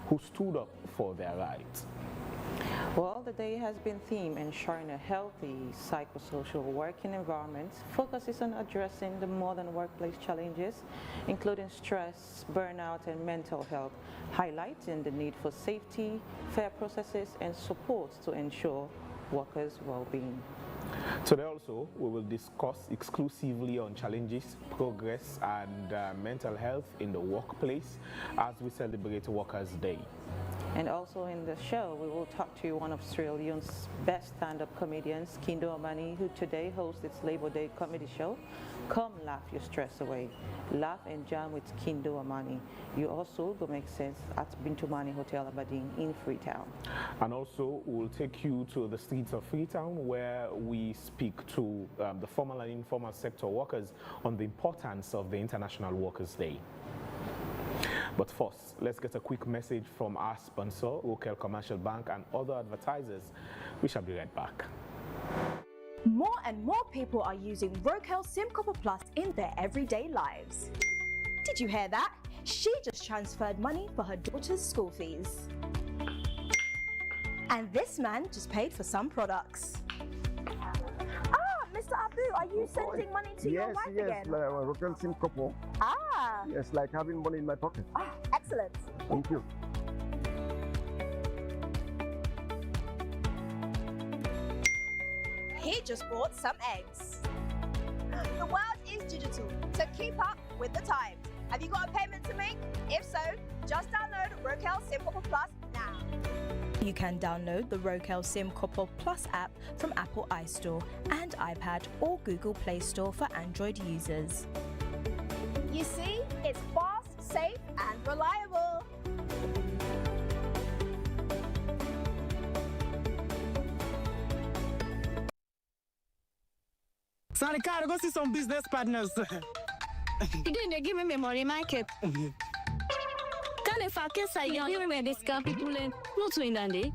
who stood up for their rights. Well, the day has been themed ensuring a healthy psychosocial working environment. Focuses on addressing the modern workplace challenges, including stress, burnout, and mental health, highlighting the need for safety, fair processes, and support to ensure workers' well-being. Today also, we will discuss exclusively on challenges, progress, and mental health in the workplace as we celebrate Workers' Day. And also in the show, we will talk to one of Sierra Leone's best stand-up comedians, Kindo Amani, who today hosts its Labor Day comedy show, Come Laugh Your Stress Away. Laugh and jam with Kindo Amani. You also go make sense at Bintumani Hotel Aberdeen in Freetown. And also, we'll take you to the streets of Freetown where we speak to the formal and informal sector workers on the importance of the International Workers' Day. But first, let's get a quick message from our sponsor, Wakeup Commercial Bank, and other advertisers. We shall be right back. More and more people are using Wakeup SIM Copper Plus in their everyday lives. Did you hear that? She just transferred money for her daughter's school fees. And this man just paid for some products. Mr. Abu, are you sending money to your wife again? Yes, Wakeup SIM Copper. Yes, like having money in my pocket. Excellent. Thank you. He just bought some eggs. The world is digital, so keep up with the times. Have you got a payment to make? If so, just download Wakeup SIM Copper Plus now. You can download the Wakeup SIM Copper Plus app from Apple iStore and iPad or Google Play Store for Android users. You see, it's fast, safe, and reliable. Sorry, car, go see some business partners. You didn't give me memory, Michael. Can if I can say you where this can people in not to Indy?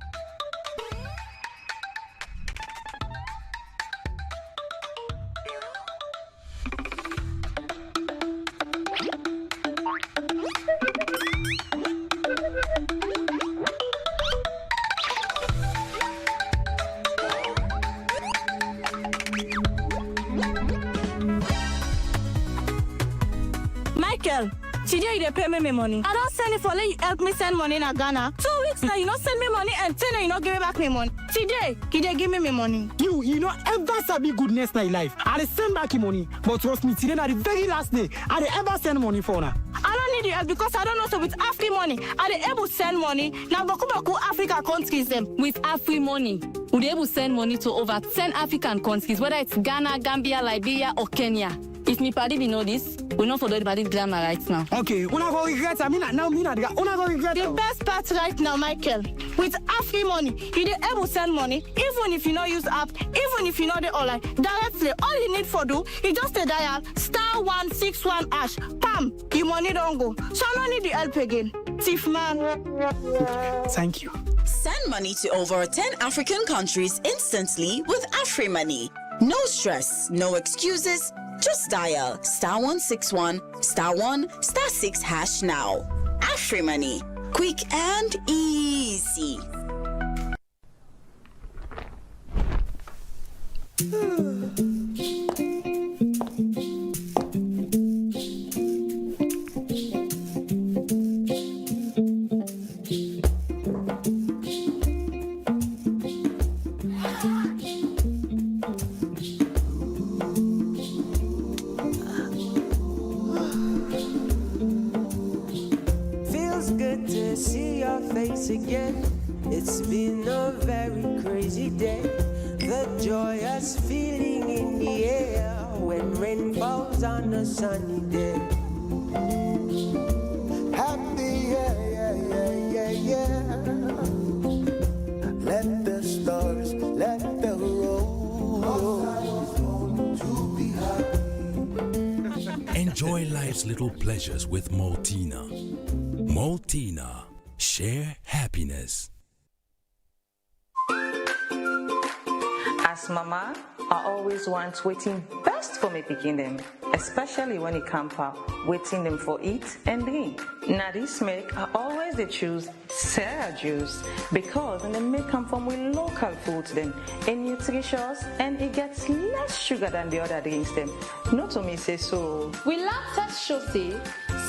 Michael, today you pay me money. I don't send it for let you help me send money in Ghana. 2 weeks now, you not send me money and tell you not give me back me money. Today, give me money. You know ever sabi goodness in life. I send back your money, but trust me, today na the very last day I ever send money for now. I don't need your help because I don't know so with Afri money. Are they able to send money? Now Baku Africa countries them. With Afri money, we'll be able to send money to over 10 African countries, whether it's Ghana, Gambia, Liberia, or Kenya. If me party we know this, we not follow the party grammar right now. Okay, una go regret. I mean, now una go regret. The best part right now, Michael, with Afri money, you dey able send money even if you not use app, even if you know the online directly. All you need for do is just a dial *161#. Pam, your money don't go. So I don't need the help again. Thief man. Thank you. Send money to over 10 African countries instantly with Afri Money. No stress, no excuses. Just dial *161*1*6# now. Afri Money, quick and easy. Again, it's been a very crazy day. The joyous feeling in the air when rain falls on a sunny day. Happy, yeah. Let the stars, let the roll. Enjoy life's little pleasures with Maltina. Maltina. Share happiness. As mama, I always want waiting best for me picking them, especially when it comes out waiting them for eat and drink. Now this make I always they choose Sarah juice because they make them from with local foods them and nutritious and it gets less sugar than the other drinks them. Not to me say so. We lab test show say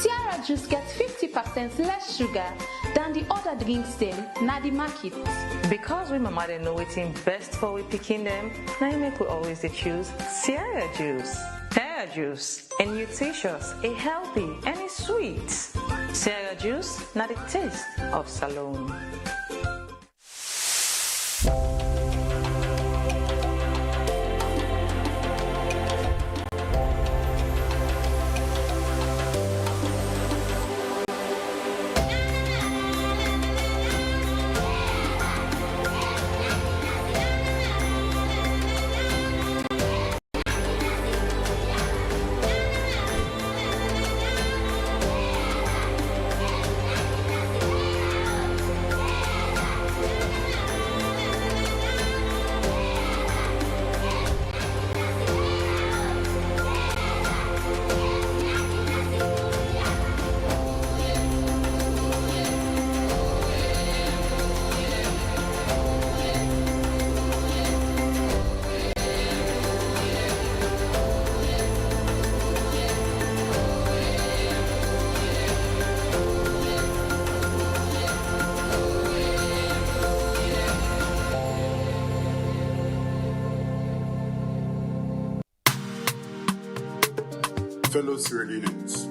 Sierra juice gets 50% less sugar than the other drinks them na the market. Because we mama they know waiting best for we picking them, now you make we always they choose Sierra juice. Sierra juice and nutritious, it's healthy and it's sweet. Sierra juice, not the taste of Salone. Fellow Sierra Leoneans,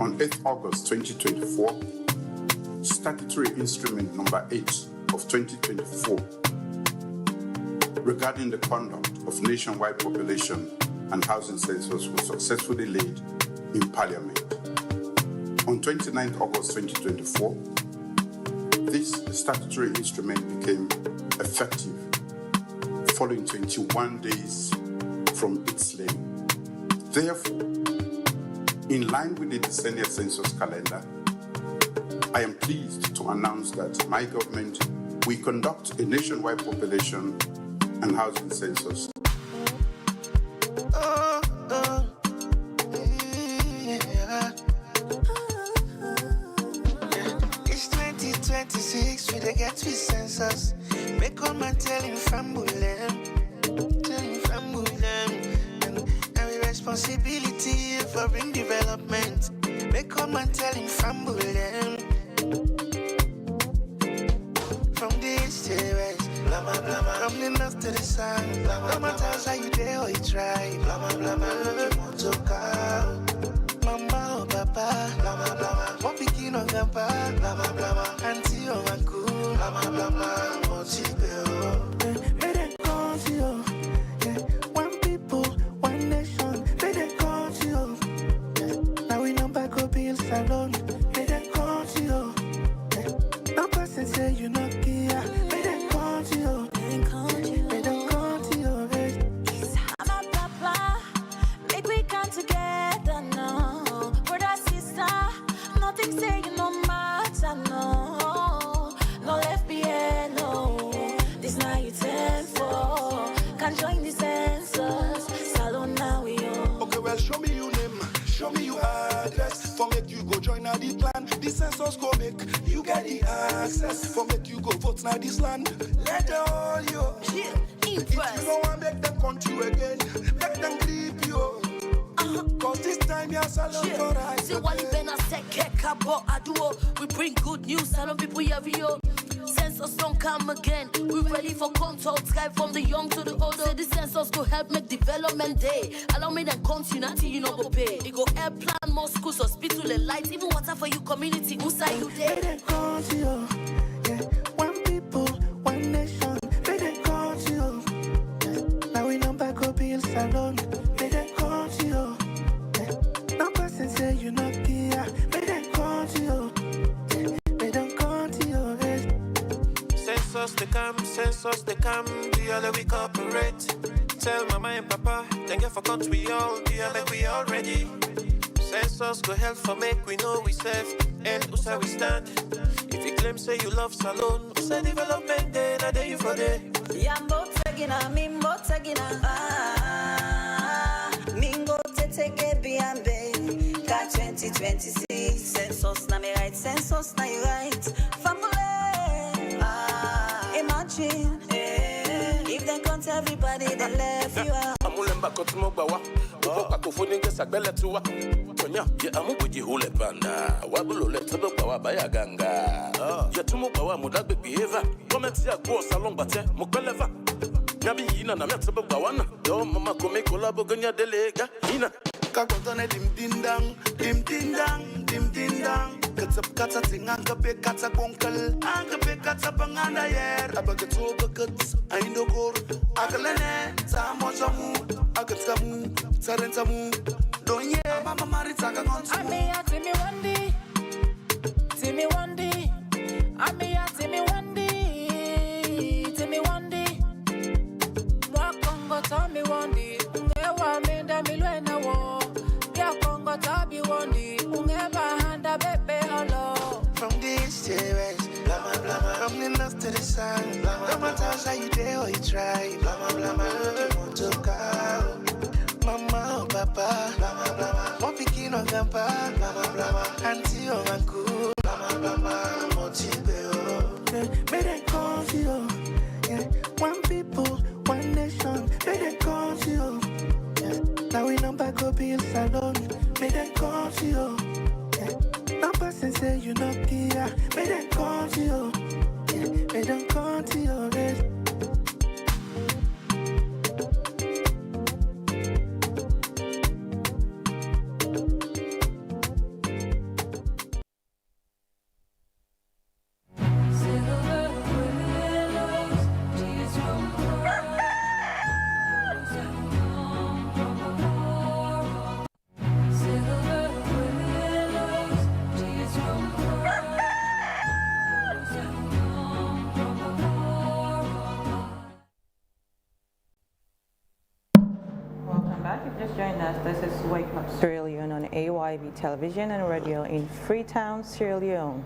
on 8th August 2024, Statutory Instrument Number 8 of 2024 regarding the conduct of nationwide population and housing census was successfully laid in Parliament. On 29th August 2024, this statutory instrument became effective following 21 days from its laying. Therefore, in line with the decennial census calendar, I am pleased to announce that my government will conduct a nationwide population and housing census. It's 2026, we dey get with census. Make all man tell him fambulam, responsibility for bring development. Make all man tell him fambulam. From the east to the west, blah blah blah. From the north to the south, no matter how you dare or you try, blah blah blah. Motoka, mama or papa, blah blah blah. One pikin or grandpa, blah blah blah. Auntie or uncle, blah blah blah. Motibe, where they go to you? One people, one nation. Where they go to you? Now we know back up in Salone. Where they go to you? No person say you not here. Where they go to you? Where they go to you? I'm a papa. Make we come together now. Brother, sister, nothing say you no matter, no. No left behind, no. This night you 10 for. Can join the census. Salone now we on. Okay, well, show me your name. Show me your address. For make you go join now the plan. The census go make you get the access. For make you go vote now this land. Let the all you. If you don't want make them country again, make them creep you. Cause this time you're Salone for us. See what you better say, Kekabo Aduo. We bring good news, Salone people here. Census don't come again. We ready for contact, sky from the young to the old. Say the census go help make development day. Allow me then continue until you know go pay. It go help plan more schools, hospital and lights, even water for you community. Who say you there? They call to you. Yeah. One people, one nation. They call to you. Yeah. Now we know back up in Salone. They call to you. Yeah. No person say you not here. They call to you. Yeah. They don't call to you. Census they come, the other we cooperate. Tell mama and papa, then get for country we all, the make we all ready. Census go help for make we know we safe, and who's how we stand. If you claim say you love Salone, who say development day, na day you for day. Yeah, I'm both tagina, mimbo tagina. Mingo teteke biambe. Ka 2026. Census na me right, census na you right. Family. Imagine. If they count everybody, they left you out. Amulemba kotumobawa. Uko kufuni ngesa gbele tuwa. Tonya, ye amubuji hule panda. Wabulo le tebe bawa baya ganga. Ye tumubawa mudagbe behave. Kometi ya go salon bate mukweleva. Nyabi yina na metebe bawana. Yo mama kome kolabo ganya delega. Yina. Kakotone dim din dang, dim din dang, dim din dang. Katsap katsa tinga be katsa konkel, anga be katsa banganda yer. Abageto bagats, aindo gor. Akalene, samojamu, agatsamu, sarentamu. Donye, mama maritaka gontu. Amiya timi wandi, timi wandi. Amiya timi wandi, timi wandi. Mwakongo tami wandi, ungewa menda milwena wo. Ya kongo tabi wandi, ungeba handa bebe holo. From this to the west, blama blama. From the north to the south, blama. No matter how you dare or you try, blama blama. You want to go, mama or papa, blama blama. One picking on grandpa, blama blama. Auntie or uncle, blama blama. Motibe, may they call you, yeah. One people, one nation, may they call you, yeah. Now we number go be salon, may they call you, yeah. No person say you not here, may they call you, yeah. May they call you, yeah. Just joined us. This is Wakeup Sierra Leone on AYV television and radio in Freetown, Sierra Leone.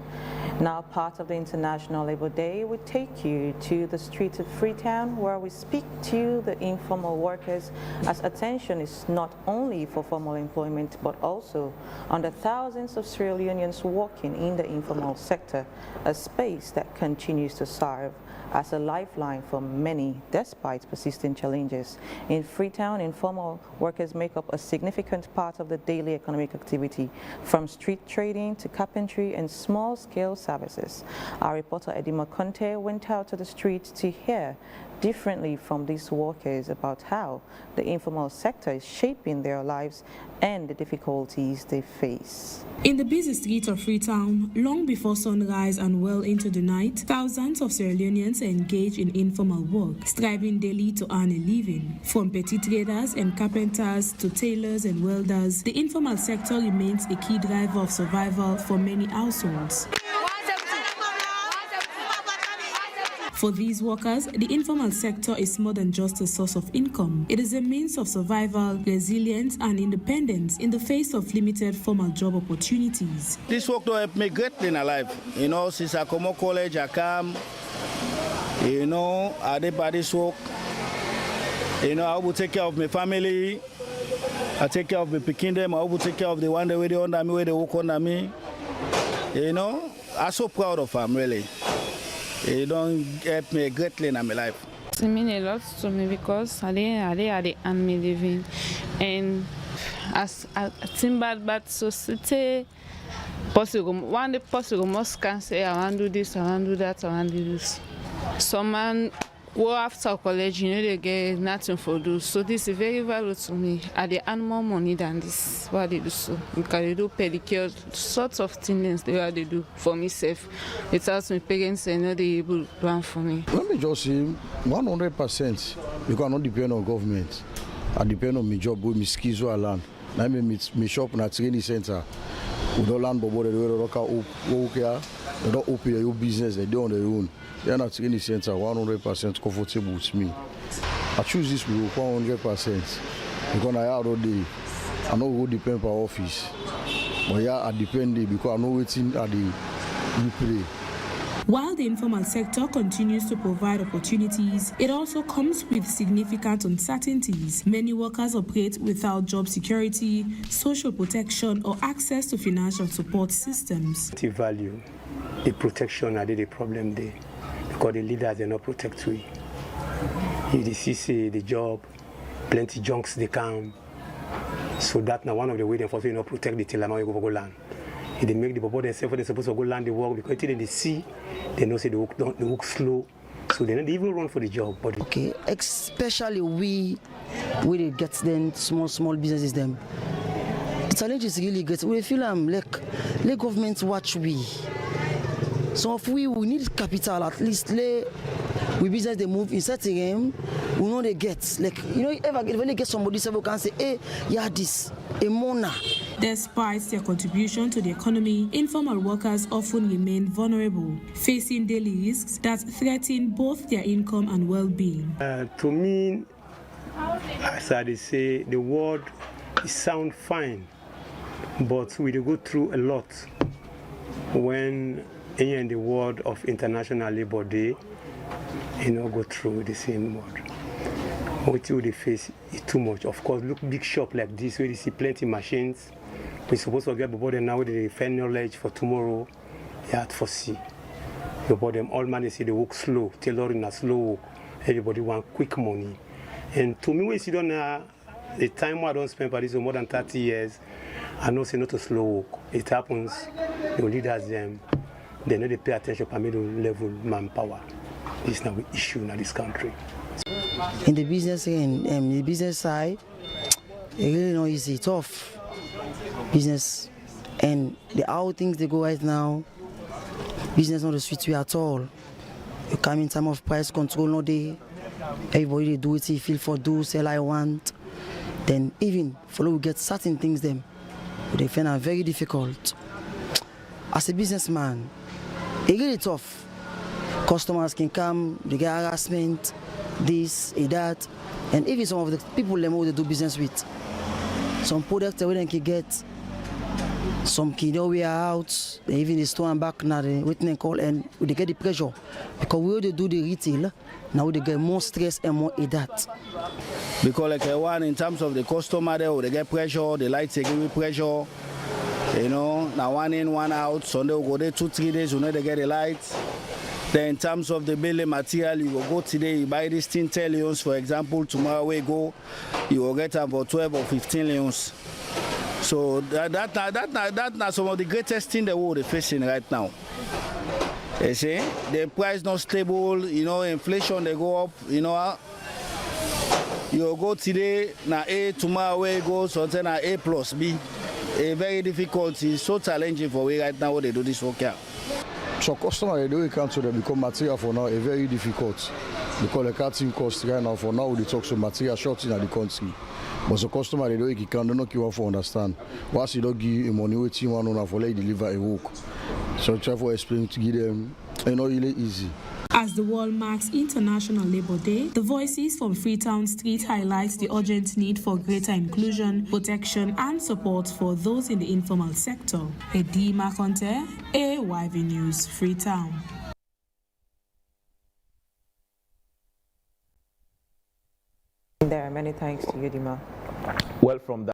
Now part of the International Labour Day, we take you to the streets of Freetown where we speak to the informal workers, as attention is not only for formal employment but also on the thousands of Sierra Leoneans working in the informal sector, a space that continues to serve as a lifeline for many despite persistent challenges. In Freetown, informal workers make up a significant part of the daily economic activity, from street trading to carpentry and small-scale services. Our reporter Edima Conte went out to the streets to hear differently from these workers about how the informal sector is shaping their lives and the difficulties they face. In the busy streets of Freetown, long before sunrise and well into the night, thousands of Sierra Leoneans engage in informal work, striving daily to earn a living. From petty traders and carpenters to tailors and welders, the informal sector remains a key driver of survival for many households. For these workers, the informal sector is more than just a source of income. It is a means of survival, resilience, and independence in the face of limited formal job opportunities. This work will help me greatly in life. You know, since I come to college, I come, you know, I did by this work. You know, I will take care of my family. I take care of my kingdom. I will take care of the one that they under me, where they work under me. You know, I'm so proud of them, really. It don't help me greatly in my life. It means a lot to me because I earn me living, and as I think bad society possible. One day possible must can say I want to do this, I want to do that, I want to do this. Some man go after college, you know, they get nothing for do. So this is very valuable to me. I earn more money than this. What they do so? Because they do pedicure, sorts of things they do for myself. It helps my parents and not they able to plan for me. Let me just say 100% because I don't depend on government. I depend on my job with my skills or land. I mean, my shop in a training center. We don't land, but they don't open your business. They do on their own. They are not training center 100% comfortable with me. I choose this with 100% because I have all day. I know who depend per office, but yeah, I depend because I know waiting at the play. While the informal sector continues to provide opportunities, it also comes with significant uncertainties. Many workers operate without job security, social protection, or access to financial support systems. The value, the protection are the problem there, because the leaders are not protect we. The CC, the job, plenty junks they come. So that's now one of the ways they force not protect the Tilama we go land. If they make the people themselves they're supposed to go land the work because until they see, they know say they work slow, so they don't even run for the job. But okay, especially we get them small businesses them. The challenge is really great. We feel let government watch we. So if we need capital at least we business they move in certain game, we know they get when they get somebody so we can say, hey, yeah, this a mona. Despite their contribution to the economy, informal workers often remain vulnerable, facing daily risks that threaten both their income and well-being. To me, as I say, the word sound fine, but we go through a lot when in the world of International Labour Day, go through the same word. What you face is too much. Of course, look big shop like this where you see plenty machines. We're supposed to get about them now with the fair knowledge for tomorrow. You have to foresee. About them all man they say they work slow, tailoring a slow work. Everybody want quick money. And to me, when you see the time I don't spend for this for more than 30 years, I know say not a slow work. It happens, the leaders them, they know they pay attention to middle level manpower. This is now an issue in this country. In the business side, it's really not easy, tough business, and how things they go right now, business not the sweet way at all. You come in time of price control, no day. Everybody they do it, he feel for do, sell I want. Then even follow we get certain things them, they find are very difficult. As a businessman, it's really tough. Customers can come, they get harassment, this, that, and even some of the people they do business with. Some products they can get, some kids we are out, they even store and back now they waiting call and they get the pressure because we already do the retail, now they get more stress and more that. Because like one in terms of the customer they get pressure, the lights they give pressure. Now one in, one out, Sunday will go there 2-3 days, they get the lights. Then in terms of the building material, you will go today, you buy these 10 leons, for example, tomorrow we go, you will get about 12 or 15 leons. So that's some of the greatest thing the world is facing right now. You see, the price not stable, inflation they go up, you go today, now A, tomorrow we go, so then A plus B. A very difficult, it's so challenging for we right now what they do this work here. So customers they come to them because material for now is very difficult because the cutting cost right now for now they talk so material shorting in the country. But the customer they don't know you want to understand. Once you don't give money what you want for like deliver a work. So try to explain to give them not really easy. As the world marks International Labour Day, the voices from Freetown Street highlight the urgent need for greater inclusion, protection and support for those in the informal sector. Edima Conte, AYV News, Freetown. There are many thanks to you, Dima. Well, from that.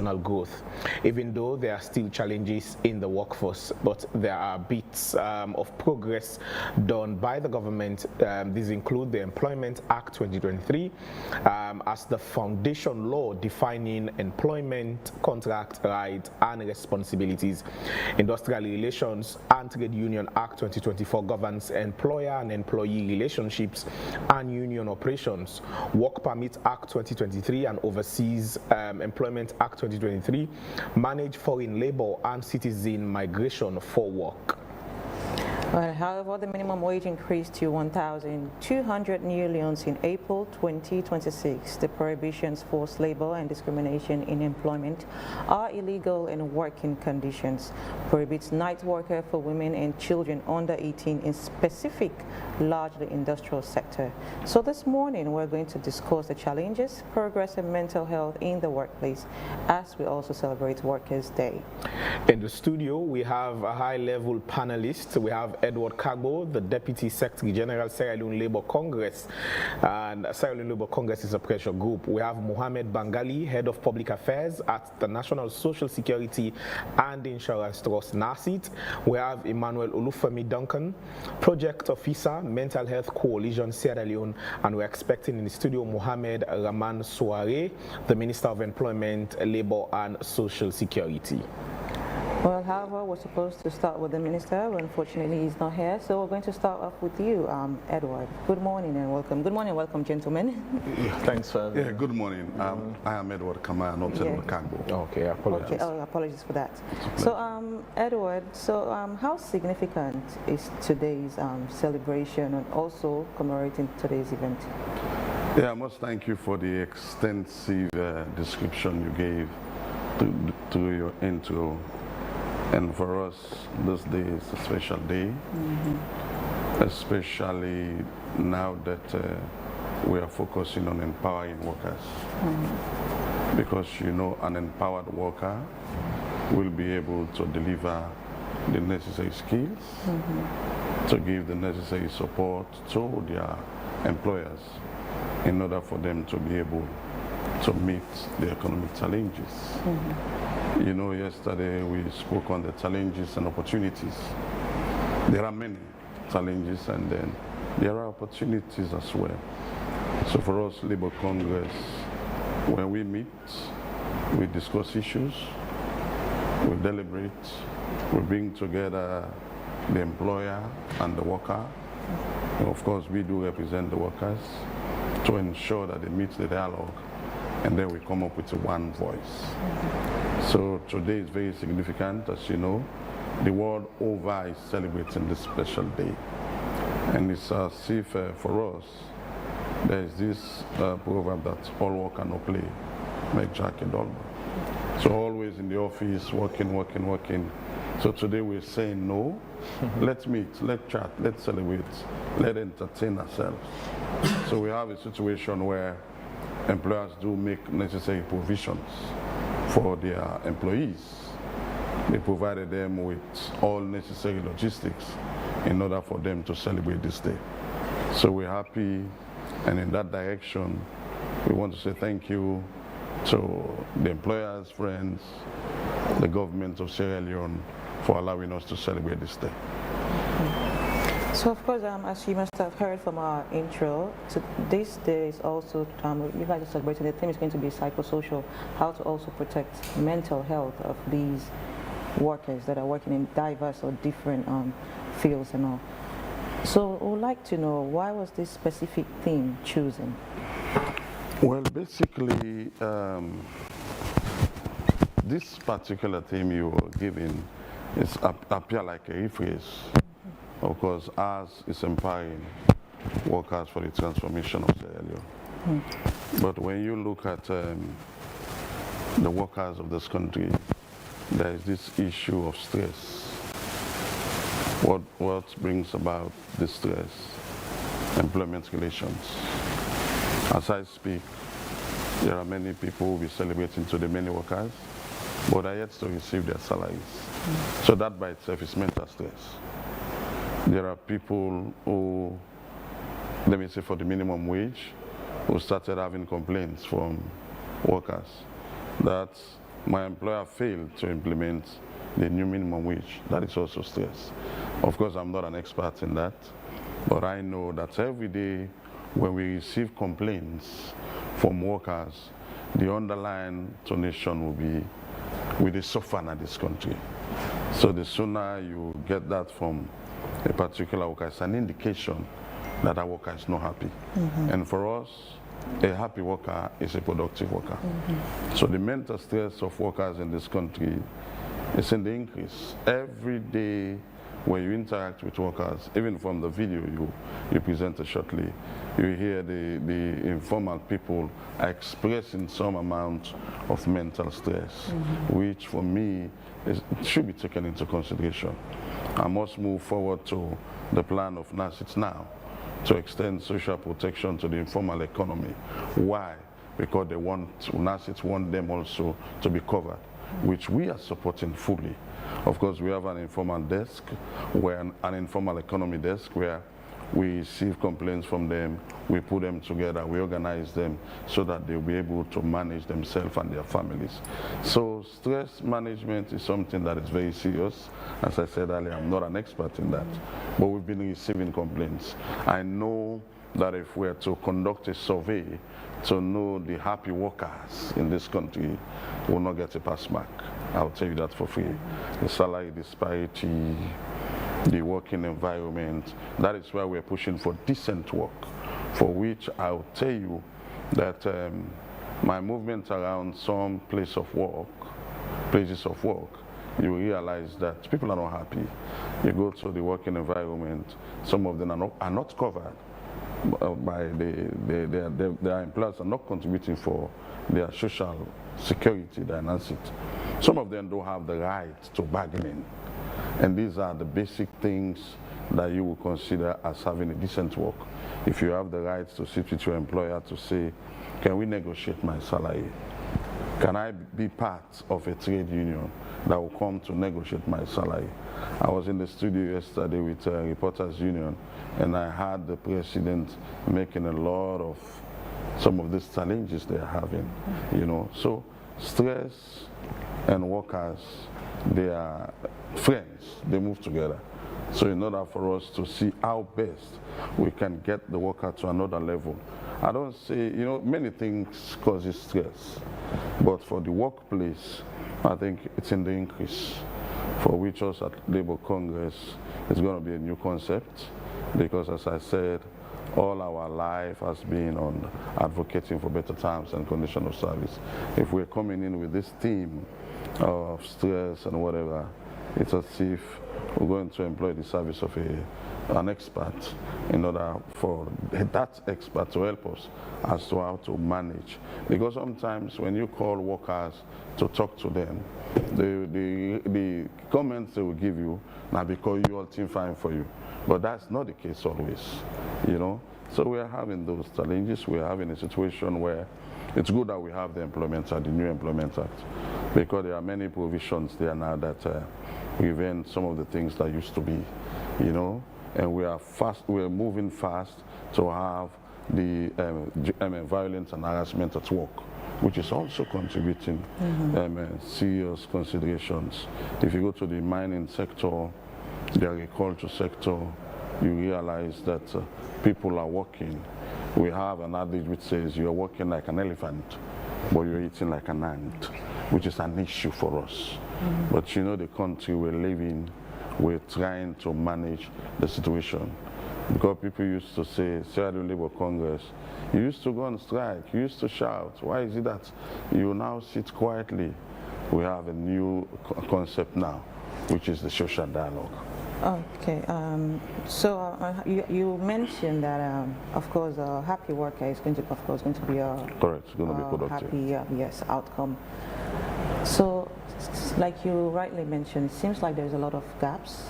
growth. Even though there are still challenges in the workforce, but there are bits of progress done by the government. These include the Employment Act 2023 as the foundation law defining employment, contract rights and responsibilities. Industrial Relations and Trade Union Act 2024 governs employer and employee relationships and union operations. Work Permit Act 2023 and Overseas Employment Act 2023 manage foreign labor and citizen migration for work. Well, however, the minimum wage increased to 1,200 new leones in April 2026. The prohibitions, forced labor and discrimination in employment are illegal in working conditions. Prohibits night worker for women and children under 18 in specific, largely industrial sector. So this morning we're going to discuss the challenges, progress and mental health in the workplace as we also celebrate Workers' Day. In the studio we have a high-level panelist. We have Edward Kagbo, the Deputy Secretary General, Sierra Leone Labour Congress, and Sierra Leone Labour Congress is a pressure group. We have Mohamed Bangali, Head of Public Affairs at the National Social Security and Insurance Trust, NASIT. We have Emmanuel Olufemi Duncan, Project Officer, Mental Health Coalition, Sierra Leone, and we're expecting in the studio Mohamed Rahman Souare, the Minister of Employment, Labour and Social Security. Well, however, we're supposed to start with the minister, but unfortunately he's not here, so we're going to start off with you, Edward. Good morning and welcome. Good morning and welcome, gentlemen. Yeah, thanks for having me. Good morning. I am Edward Kama, not Edward Kagbo. Okay, I apologize. Okay, apologies for that. So, Edward, how significant is today's celebration and also commemorating today's event? Yeah, I must thank you for the extensive description you gave to your intro. And for us, this day is a special day, especially now that we are focusing on empowering workers. Because, you know, an empowered worker will be able to deliver the necessary skills, to give the necessary support to their employers in order for them to be able to meet the economic challenges. You know, yesterday we spoke on the challenges and opportunities. There are many challenges and then there are opportunities as well. So for us, Labour Congress, when we meet, we discuss issues, we deliberate, we bring together the employer and the worker. And of course, we do represent the workers to ensure that they meet the dialogue, and then we come up with one voice. So today is very significant. As you know, the world over is celebrating this special day. And it's as if for us, there is this proverb that all work and no play make Jack a dull man. So always in the office, working. So today we're saying no, let's meet, let's chat, let's celebrate, let's entertain ourselves. So we have a situation where employers do make necessary provisions for their employees. They provided them with all necessary logistics in order for them to celebrate this day. So we're happy, and in that direction, we want to say thank you to the employers, friends, the government of Sierra Leone for allowing us to celebrate this day. So of course, as you must have heard from our intro, this day is also, you guys are celebrating, the theme is going to be psychosocial, how to also protect mental health of these workers that are working in diverse or different fields and all. So we would like to know, why was this specific theme chosen? Well, basically, this particular theme you were giving is appear like a rephrase. Of course, ours is empowering workers for the transformation of Sierra Leone. But when you look at the workers of this country, there is this issue of stress. What brings about this stress? Employment relations. As I speak, there are many people who will be celebrating today, many workers, but are yet to receive their salaries. So that by itself is mental stress. There are people who, let me say for the minimum wage, who started having complaints from workers that my employer failed to implement the new minimum wage. That is also stress. Of course, I'm not an expert in that, but I know that every day when we receive complaints from workers, the underlying tonation will be, will they suffer in this country? So the sooner you get that from a particular worker, it's an indication that that worker is not happy. And for us, a happy worker is a productive worker. So the mental stress of workers in this country is in the increase. Every day when you interact with workers, even from the video you presented shortly, you hear the informal people are expressing some amount of mental stress, which for me should be taken into consideration. I must move forward to the plan of NASIT now to extend social protection to the informal economy. Why? Because they want, NASIT want them also to be covered, which we are supporting fully. Of course, we have an informal desk, where an informal economy desk, where we receive complaints from them, we put them together, we organize them so that they'll be able to manage themselves and their families. So stress management is something that is very serious. As I said earlier, I'm not an expert in that, but we've been receiving complaints. I know that if we are to conduct a survey to know the happy workers in this country, will not get a pass mark. I'll tell you that for free. The salary disparity, the working environment, that is why we're pushing for decent work, for which I'll tell you that my movement around some places of work, you realize that people are not happy. You go to the working environment, some of them are not covered by their employers are not contributing for their social security, their NASIT. Some of them don't have the right to bargaining. And these are the basic things that you will consider as having a decent work. If you have the right to sit with your employer to say, can we negotiate my salary? Can I be part of a trade union that will come to negotiate my salary? I was in the studio yesterday with Reporters Union, and I heard the president making a lot of some of these challenges they're having, you know. So stress and workers, they are friends, they move together. So in order for us to see how best we can get the worker to another level, I don't say, you know, many things causes stress, but for the workplace, I think it's in the increase, for which us at Labour Congress is going to be a new concept, because as I said, all our life has been on advocating for better terms and conditions of service. If we're coming in with this theme of stress and whatever, it's as if we're going to employ the service of an expert in order for that expert to help us as to how to manage. Because sometimes when you call workers to talk to them, the comments they will give you, now because you all team fine for you. But that's not the case always, you know. So we are having those challenges. We are having a situation where it's good that we have the Employment Act, the new Employment Act, because there are many provisions there now that prevent some of the things that used to be, you know. And we are moving fast to have the violence and harassment at work, which is also contributing serious considerations. If you go to the mining sector, the agriculture sector, you realize that people are working. We have an adage which says you're working like an elephant, but you're eating like an ant, which is an issue for us. But you know, the country we're living, we're trying to manage the situation. Because people used to say, Sierra Leone Labour Congress, you used to go on strike, you used to shout. Why is it that you now sit quietly? We have a new concept now, which is the social dialogue. Okay, you mentioned that, of course, a happy worker is going to, be a correct, it's going to be productive. Happy, yes, outcome. So, like you rightly mentioned, it seems like there's a lot of gaps,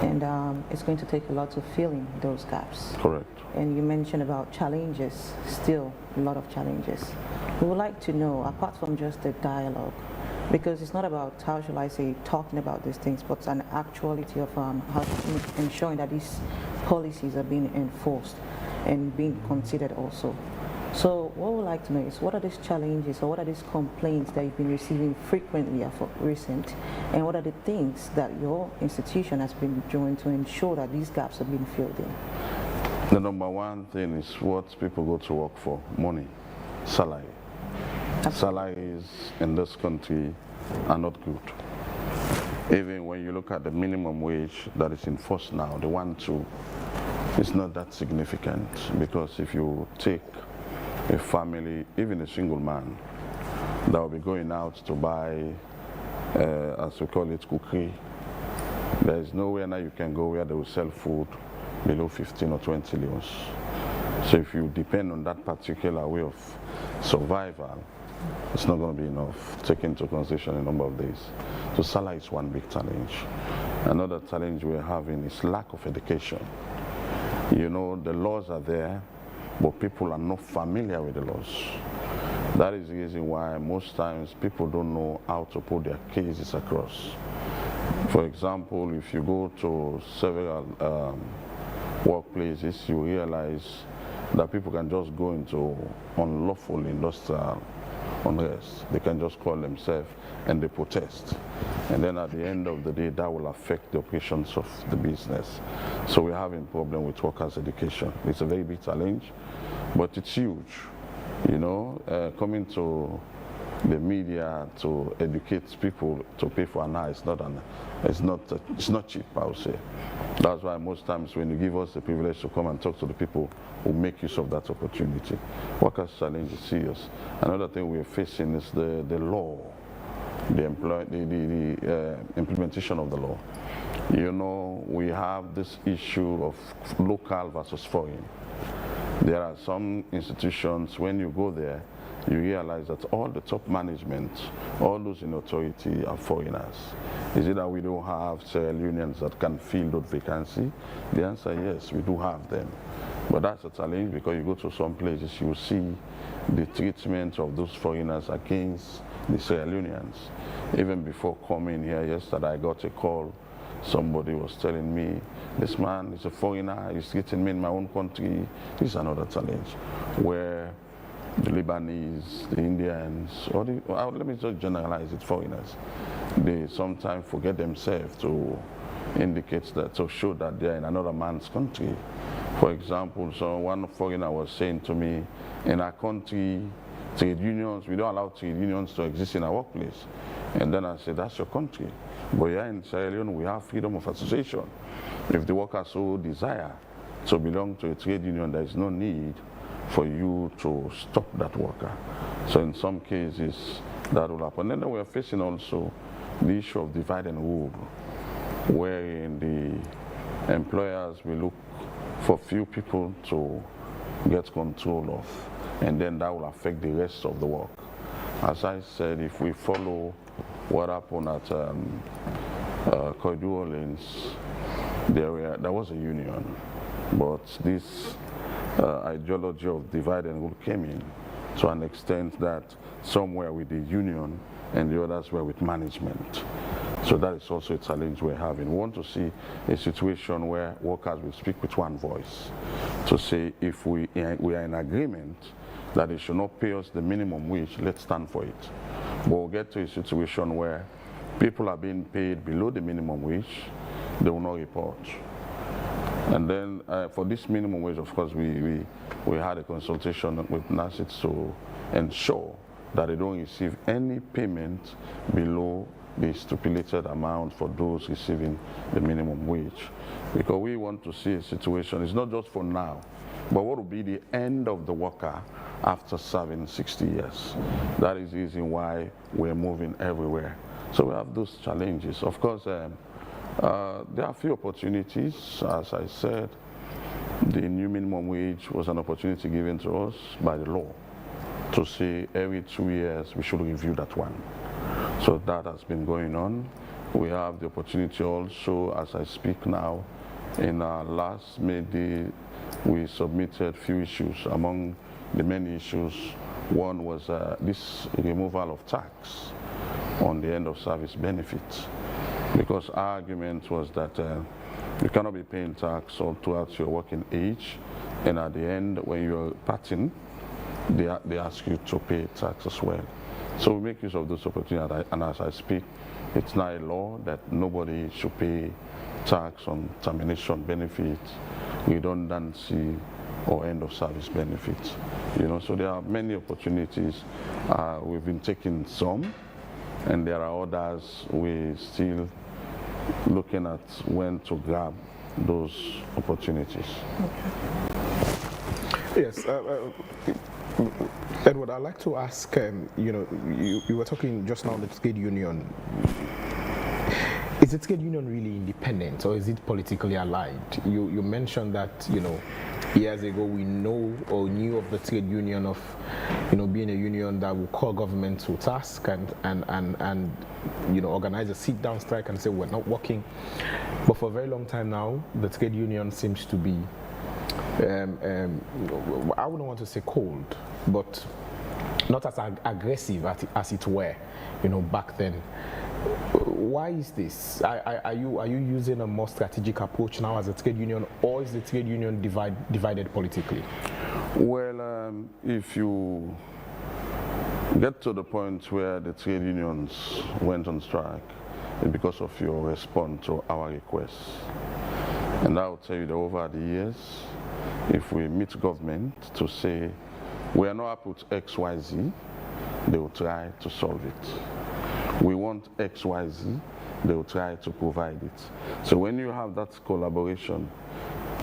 and it's going to take a lot to fill in those gaps. Correct. And you mentioned about challenges, still a lot of challenges. We would like to know, apart from just the dialogue, because it's not about, how shall I say, talking about these things, but an actuality of how ensuring that these policies are being enforced and being considered also. So what we'd like to know is what are these challenges or what are these complaints that you've been receiving frequently of recent, and what are the things that your institution has been doing to ensure that these gaps have been filled in? The number one thing is what people go to work for: money, salary. Salaries in this country are not good. Even when you look at the minimum wage that is in force now, the 1-2, it's not that significant, because if you take a family, even a single man, that will be going out to buy, as we call it, cookery, there is nowhere now you can go where they will sell food below 15 or 20 leons. So if you depend on that particular way of survival, it's not going to be enough, taking into consideration a number of days. So salary is one big challenge. Another challenge we're having is lack of education. You know, the laws are there, but people are not familiar with the laws. That is the reason why most times people don't know how to put their cases across. For example, if you go to several workplaces, you realize that people can just go into unlawful industrial unrest. They can just call themselves and they protest. And then at the end of the day, that will affect the operations of the business. So we're having a problem with workers' education. It's a very big challenge, but it's huge. You know, coming to the media to educate people to pay for an eye, it's not cheap, I would say. That's why most times when you give us the privilege to come and talk to the people who make use of that opportunity, workers' challenge is serious. Another thing we're facing is the law, the implementation of the law. You know, we have this issue of local versus foreign. There are some institutions, when you go there, you realize that all the top management, all those in authority are foreigners. Is it that we don't have Sierra Leoneans that can fill that vacancy? The answer is yes, we do have them. But that's a challenge, because you go to some places, you will see the treatment of those foreigners against the Sierra Leoneans. Even before coming here yesterday, I got a call. Somebody was telling me, this man is a foreigner, he's treating me in my own country. This is another challenge, where the Lebanese, the Indians, or let me just generalize it, foreigners, they sometimes forget themselves to indicate that, to show that they're in another man's country. For example, so one foreigner was saying to me, in our country, trade unions, we don't allow trade unions to exist in our workplace. And then I said, that's your country. But here in Sierra Leone, we have freedom of association. If the workers so desire to belong to a trade union, there is no need for you to stop that worker. So in some cases, that will happen. And then we are facing also the issue of divide and rule, wherein the employers will look for few people to get control of, and then that will affect the rest of the work. As I said, if we follow what happened at New Orleans, there was a union, but this ideology of divide and rule came in to an extent that some were with the union and the others were with management. So that is also a challenge we're having. We want to see a situation where workers will speak with one voice, to say if we are in agreement that they should not pay us the minimum wage, let's stand for it. But we'll get to a situation where people are being paid below the minimum wage, they will not report. And then for this minimum wage, of course, we had a consultation with NASIT to ensure that they don't receive any payment below the stipulated amount for those receiving the minimum wage. Because we want to see a situation, it's not just for now, but what will be the end of the worker after serving 60 years. That is the reason why we're moving everywhere. So we have those challenges. Of course, there are a few opportunities. As I said, the new minimum wage was an opportunity given to us by the law to say every 2 years we should review that one. So that has been going on. We have the opportunity also, as I speak now, in our last May Day, we submitted few issues. Among the many issues, one was this removal of tax on the end of service benefits. Because our argument was that you cannot be paying tax all throughout your working age, and at the end, when you're parting, they ask you to pay tax as well. So we make use of those opportunities, and as I speak, it's now a law that nobody should pay tax on termination benefits, redundancy, or end of service benefits. So there are many opportunities. We've been taking some, and there are others we're still looking at when to grab those opportunities. Yes, Edward, I'd like to ask, you were talking just now the trade union. Is the trade union really independent, or is it politically allied? You mentioned that, years ago we know or knew of the trade union of, being a union that will call government to task and organize a sit-down strike and say we're not working. But for a very long time now, the trade union seems to be, I wouldn't want to say cold, but not as aggressive as it were, back then. Why is this? Are you using a more strategic approach now as a trade union, or is the trade union divided politically? Well, if you get to the point where the trade unions went on strike, it's because of your response to our requests. And I will tell you that over the years, if we meet government to say we are not happy with XYZ, they will try to solve it. We want XYZ, they will try to provide it. So when you have that collaboration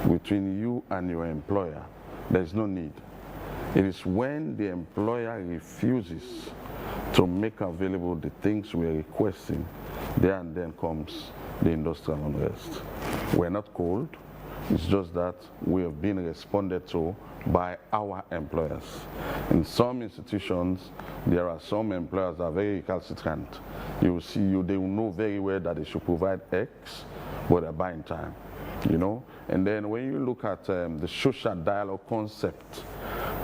between you and your employer, there is no need. It is when the employer refuses to make available the things we are requesting, there and then comes the industrial unrest. We're not cold, it's just that we have been responded to by our employers. In some institutions, there are some employers that are very recalcitrant. You will see, they will know very well that they should provide X, but they're buying time, And then when you look at the social dialogue concept,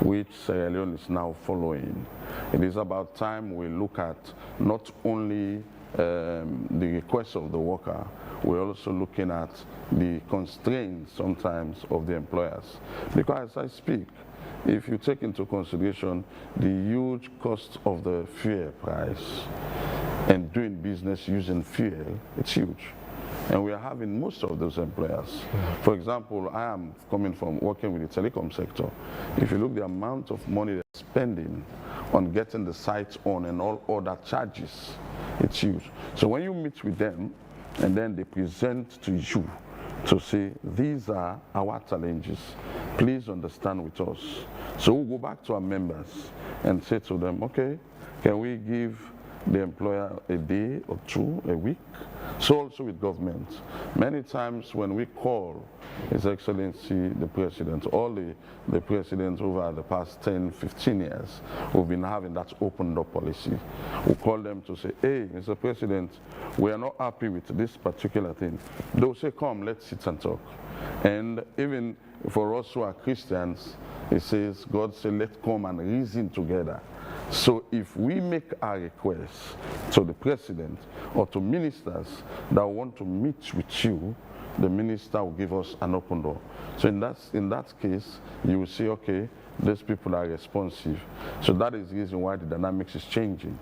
which Sierra Leone is now following, it is about time we look at not only the requests of the worker, we're also looking at the constraints sometimes of the employers. Because as I speak, if you take into consideration the huge cost of the fuel price and doing business using fuel, it's huge. And we are having most of those employers. For example, I am coming from working with the telecom sector. If you look the amount of money they're spending on getting the sites on and all other charges, it's huge. So when you meet with them and then they present to you to say, these are our challenges, please understand with us. So we'll go back to our members and say to them, okay, can we give the employer a day or two, a week? So also with government. Many times when we call His Excellency the President, all the presidents over the past 10, 15 years, we've been having that open door policy. We call them to say, hey, Mr. President, we are not happy with this particular thing. They'll say, come, let's sit and talk. And even for us who are Christians, it says, God said, let's come and reason together. So if we make our requests to the president or to ministers that want to meet with you, the minister will give us an open door. So in that case, you will see, okay, these people are responsive. So that is the reason why the dynamics is changing.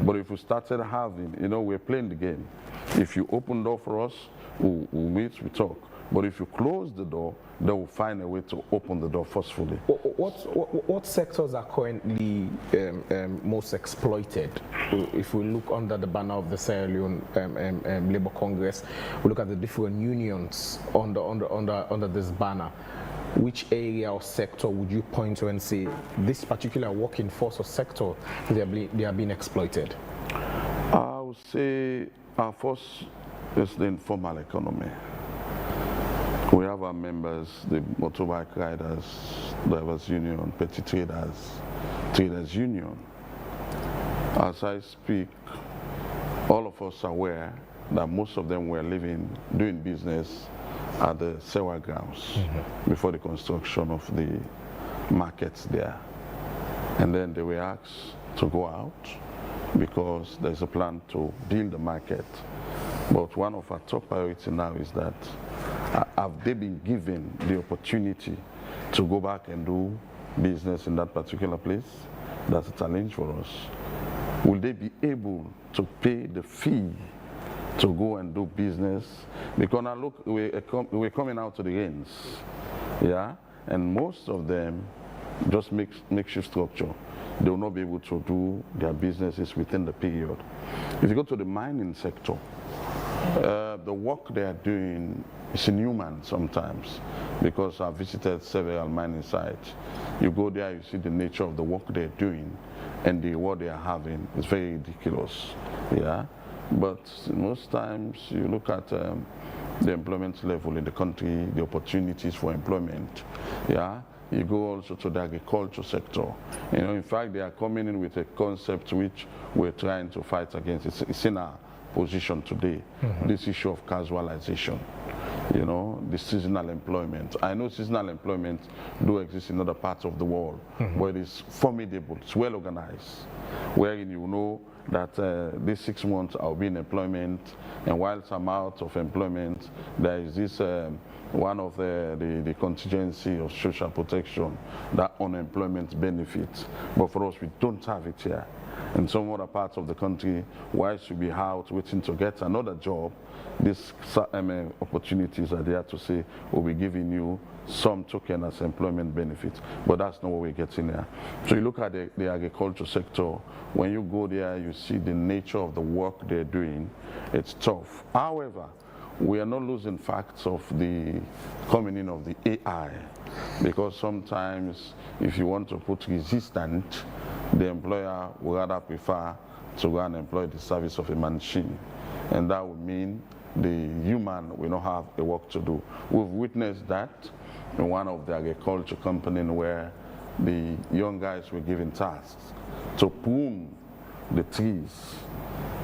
But if we started having, we're playing the game. If you open door for us, we'll meet, we talk. But if you close the door, they will find a way to open the door forcefully. What sectors are currently most exploited? If we look under the banner of the Sierra Leone Labour Congress, we look at the different unions under this banner. Which area or sector would you point to and say this particular working force or sector they are being exploited? I would say our first is the informal economy. We have our members, the motorbike riders, drivers union, petty traders union. As I speak, all of us are aware that most of them were doing business at the sewer grounds before the construction of the markets there. And then they were asked to go out because there's a plan to build the market. But one of our top priorities now is that have they been given the opportunity to go back and do business in that particular place. That's a challenge for us. Will they be able to pay the fee to go and do business? Because now look, we're coming out to the ends, yeah, and most of them just makeshift structure. They will not be able to do their businesses within the period. If you go to the mining sector, the work they are doing is inhuman sometimes, because I've visited several mining sites. You go there, you see the nature of the work they're doing, and the reward they are having is very ridiculous, yeah. But most times you look at the employment level in the country, the opportunities for employment, yeah. You go also to the agriculture sector. You know, in fact, they are coming in with a concept which we're trying to fight against. It's in our position today, this issue of casualization. You know, the seasonal employment. I know seasonal employment do exist in other parts of the world, but it is formidable, it's well organized, wherein you know that these 6 months I'll be in employment, and whilst I'm out of employment, there is this one of the contingency of social protection, that unemployment benefit. But for us, we don't have it here. In some other parts of the country, why should we be out waiting to get another job? These opportunities are there to say, we'll be giving you some token as employment benefit, but that's not what we're getting here. So you look at the agriculture sector, when you go there, you see the nature of the work they're doing. It's tough. However, we are not losing facts of the coming in of the AI, because sometimes if you want to put resistant, the employer would rather prefer to go and employ the service of a machine, and that would mean the human will not have a work to do. We've witnessed that in one of the agriculture companies where the young guys were given tasks to prune the trees,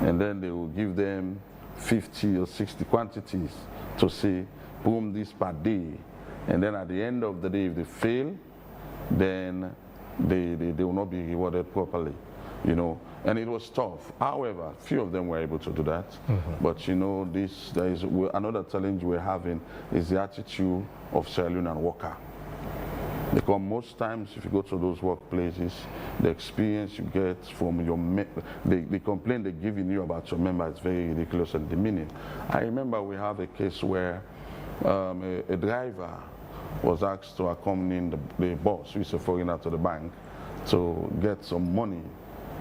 and then they will give them 50 or 60 quantities to say, prune this per day, and then at the end of the day, if they fail, then they will not be rewarded properly, you know. And it was tough. However, few of them were able to do that. But you know, there is another challenge we're having is the attitude of Sierra Leonean worker. Because most times, if you go to those workplaces, the experience you get from your the complaint they're giving you about your member is very ridiculous and demeaning. I remember we have a case where a driver was asked to accompany the boss, who is a foreigner, to the bank to get some money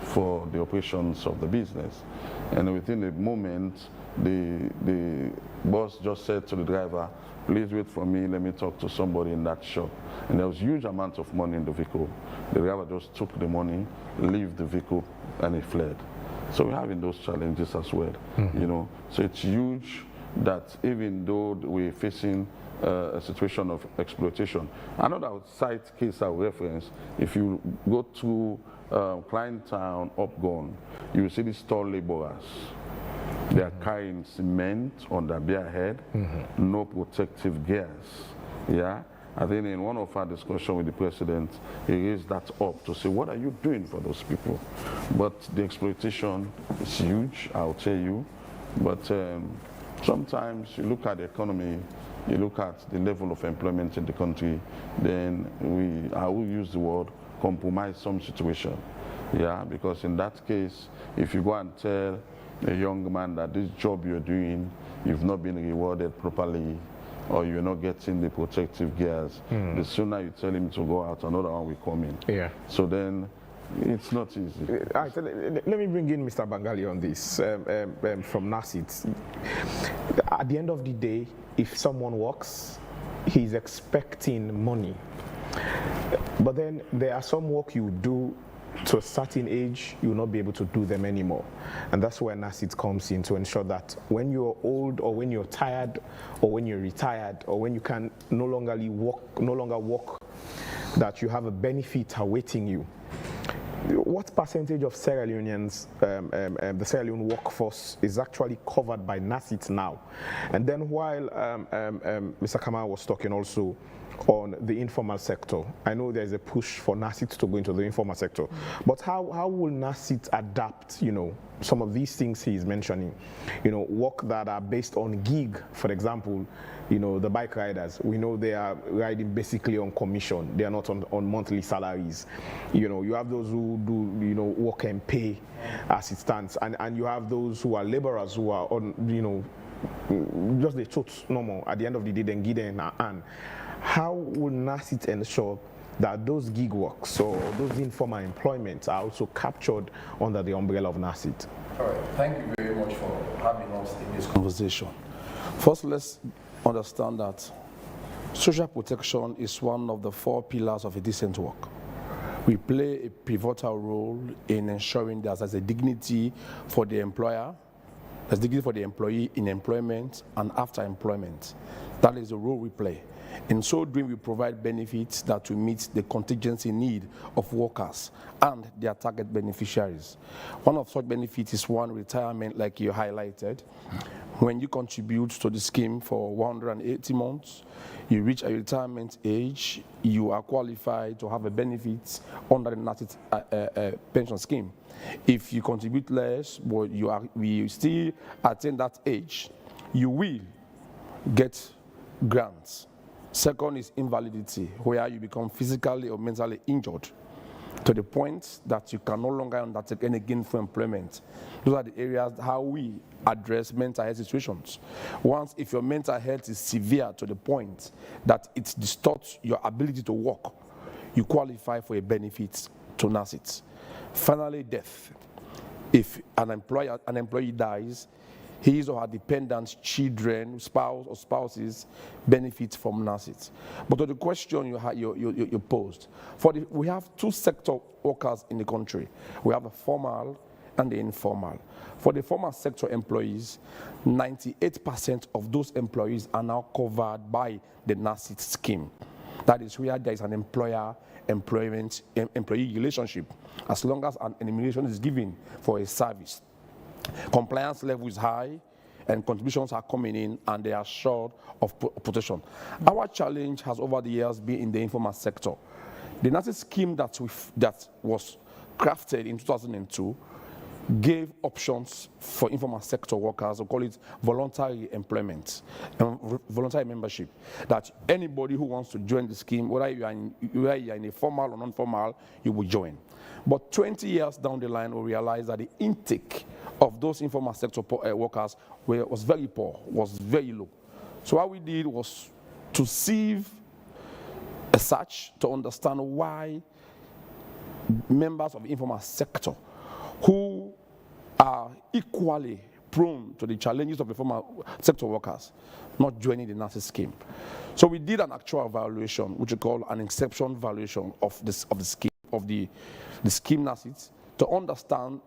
for the operations of the business. And within a moment, the boss just said to the driver, please wait for me, let me talk to somebody in that shop. And there was huge amount of money in the vehicle. The driver just took the money, left the vehicle, and he fled. So we're having those challenges as well, you know. So it's huge that even though we're facing a situation of exploitation. Another site case I will reference, if you go to Klein Town, Upgone, you will see these tall laborers. They are carrying cement on their bare head, no protective gears. Yeah, I think in one of our discussions with the president, he raised that up to say, what are you doing for those people? But the exploitation is huge, I'll tell you. But sometimes you look at the economy, you look at the level of employment in the country, then I will use the word compromise some situation. Yeah, because in that case, if you go and tell a young man that this job you're doing, you've not been rewarded properly, or you're not getting the protective gears, the sooner you tell him to go out, another one will come in. Yeah. So then it's not easy. Right, let me bring in Mr. Bangali on this from NASIT. At the end of the day, if someone works, he's expecting money. But then there are some work you do to a certain age, you will not be able to do them anymore. And that's where NASIT comes in to ensure that when you're old, or when you're tired, or when you're retired, or when you can no longer work, that you have a benefit awaiting you. What percentage of Sierra Leoneans, the Sierra Leone workforce, is actually covered by NASIT now? And then while Mr. Kamal was talking also on the informal sector? I know there's a push for NACIT to go into the informal sector, but how will NACIT adapt, some of these things he's mentioning, work that are based on gig, for example, the bike riders, we know they are riding basically on commission. They are not on monthly salaries. You have those who do, work and pay as it stands. And you have those who are laborers who are on, just the truth normal. At the end of the day, then give them and how will NACIT ensure that those gig works or those informal employments are also captured under the umbrella of NACIT? All right, thank you very much for having us in this conversation. First, let's understand that social protection is one of the 4 pillars of a decent work. We play a pivotal role in ensuring that there's a dignity for the employer, there's dignity for the employee in employment and after employment. That is the role we play. In so doing, we provide benefits that will meet the contingency need of workers and their target beneficiaries. One of such benefits is one retirement, like you highlighted. When you contribute to the scheme for 180 months, you reach a retirement age, you are qualified to have a benefit under the NACIT pension scheme. If you contribute less, but we still attain that age, you will get grants. Second is invalidity, where you become physically or mentally injured to the point that you can no longer undertake any gainful employment. Those are the areas how we address mental health situations. Once, if your mental health is severe to the point that it distorts your ability to work, you qualify for a benefit to NACIT. Finally, death. If an employee dies, his or her dependents, children, spouse or spouses benefit from NACIT. But to the question you posed, we have 2 sector workers in the country. We have the formal and the informal. For the formal sector employees, 98% of those employees are now covered by the NACIT scheme. That is where there is an employee relationship, as long as an enumeration is given for a service. Compliance level is high and contributions are coming in and they are short of protection. Our challenge has over the years been in the informal sector. The NACIT scheme that was crafted in 2002 gave options for informal sector workers, we call it voluntary employment, voluntary membership, that anybody who wants to join the scheme, whether you are in a formal or non-formal, you will join. But 20 years down the line, we realized that the intake of those informal sector workers was very poor, was very low. So what we did was to sieve a search to understand why members of the informal sector who are equally prone to the challenges of the formal sector workers not joining the NACIT scheme. So we did an actual evaluation, which we call an exception valuation of the scheme, of the scheme NACIT, to understand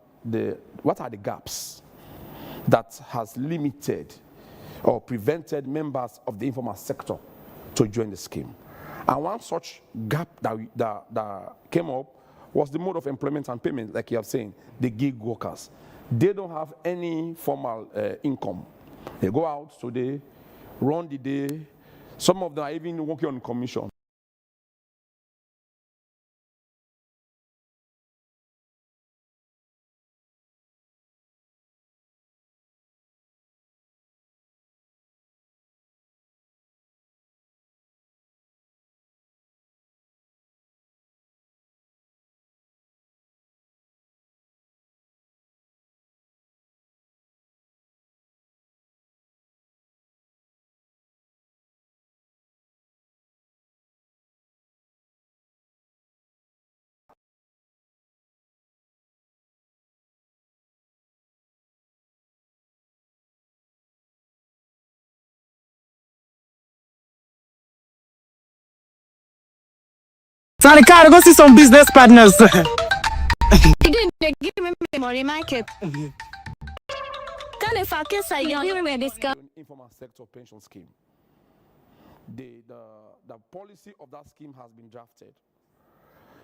what are the gaps that has limited or prevented members of the informal sector to join the scheme. And one such gap that came up was the mode of employment and payment, like you have seen, the gig workers. They don't have any formal income. They go out today, run the day. Some of them are even working on commission. Sanika, go see some business partners. They give me money, Michael. Can if I kiss a young informal sector pension scheme. The policy of that scheme has been drafted.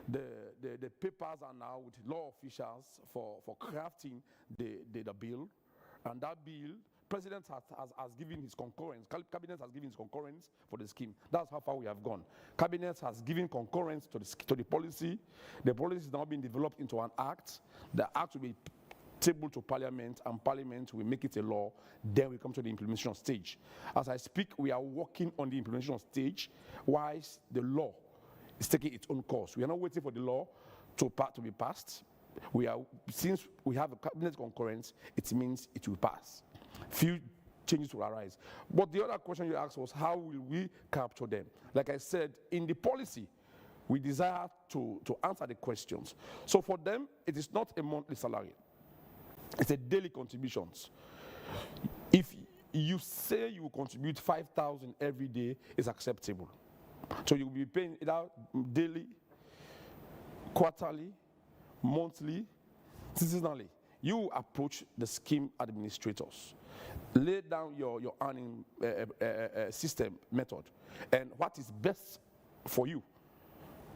The papers are now with law officials for crafting the bill, and that bill President has given his concurrence. Cabinet has given his concurrence for the scheme. That's how far we have gone. Cabinet has given concurrence to the policy. The policy is now being developed into an act. The act will be tabled to Parliament, and Parliament will make it a law. Then we come to the implementation stage. As I speak, we are working on the implementation stage, whilst the law is taking its own course. We are not waiting for the law to be passed. Since we have a cabinet concurrence, it means it will pass. Few changes will arise. But the other question you asked was, how will we capture them? Like I said, in the policy, we desire to answer the questions. So for them, it is not a monthly salary. It's a daily contributions. If you say you will contribute 5,000 every day, it's acceptable. So you'll be paying either daily, quarterly, monthly, seasonally. You approach the scheme administrators, lay down your earning system method, and what is best for you.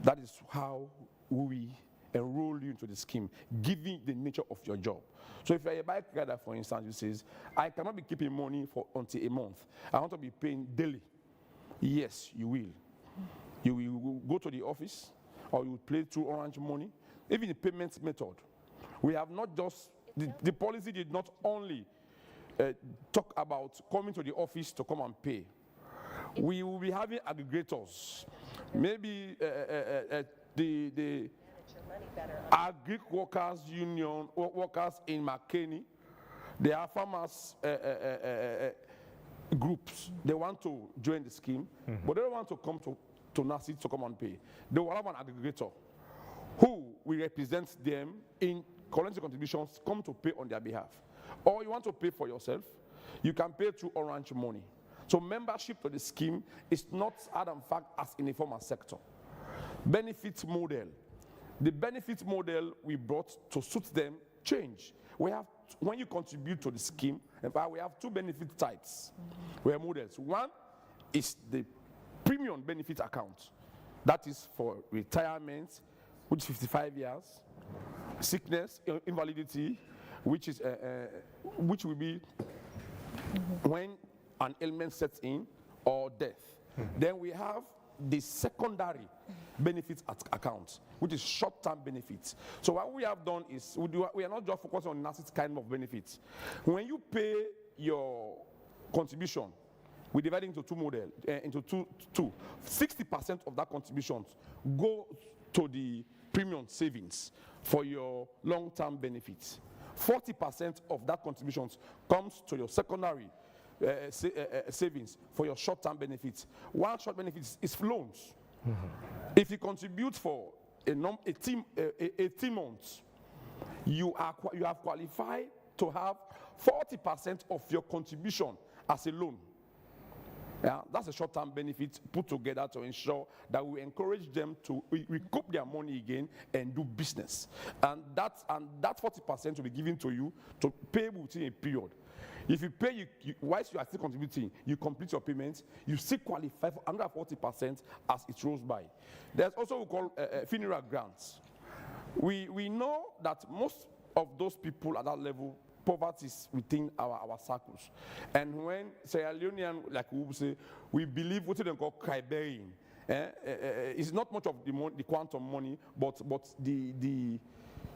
That is how we enroll you into the scheme, given the nature of your job. So if you're a bike rider, for instance, you says, I cannot be keeping money until a month. I want to be paying daily. Yes, you will. You will go to the office, or you will play through Orange Money. Even the payment method. We have not just, the policy did not only talk about coming to the office to come and pay. We will be having aggregators. Maybe the Agri Workers Union, workers in McKinney, they are farmers groups. They want to join the scheme, but they don't want to come to NACID to come and pay. They will have an aggregator who will represent them in currency contributions, come to pay on their behalf. Or you want to pay for yourself, you can pay through Orange Money. So membership to the scheme is not hard and fact as in the formal sector. Benefit model. The benefit model we brought to suit them change. We have, when you contribute to the scheme, in fact, we have two benefit types. We have models. One is the premium benefit account. That is for retirement, which is 55 years, sickness, invalidity, which will be when an ailment sets in, or death. Then we have the secondary benefits account, which is short-term benefits. So what we have done is we are not just focusing on NACID kind of benefits. When you pay your contribution, we divide it into two models, into two. 60% of that contributions go to the premium savings for your long-term benefits. 40% of that contributions comes to your secondary savings for your short-term benefits. One short benefit is loans. If you contribute for 18 months, you have qualified to have 40% of your contribution as a loan. Yeah, that's a short-term benefit put together to ensure that we encourage them to recoup their money again and do business. And that 40% will be given to you to pay within a period. If you pay, whilst you are still contributing, you complete your payments, you still qualify for another 40% as it rolls by. There's also what we call funeral grants. We know that most of those people at that level, poverty is within our circles. And when Sierra Leonean, like we would say, we believe what they call cry burying. It's not much of the quantum money, but the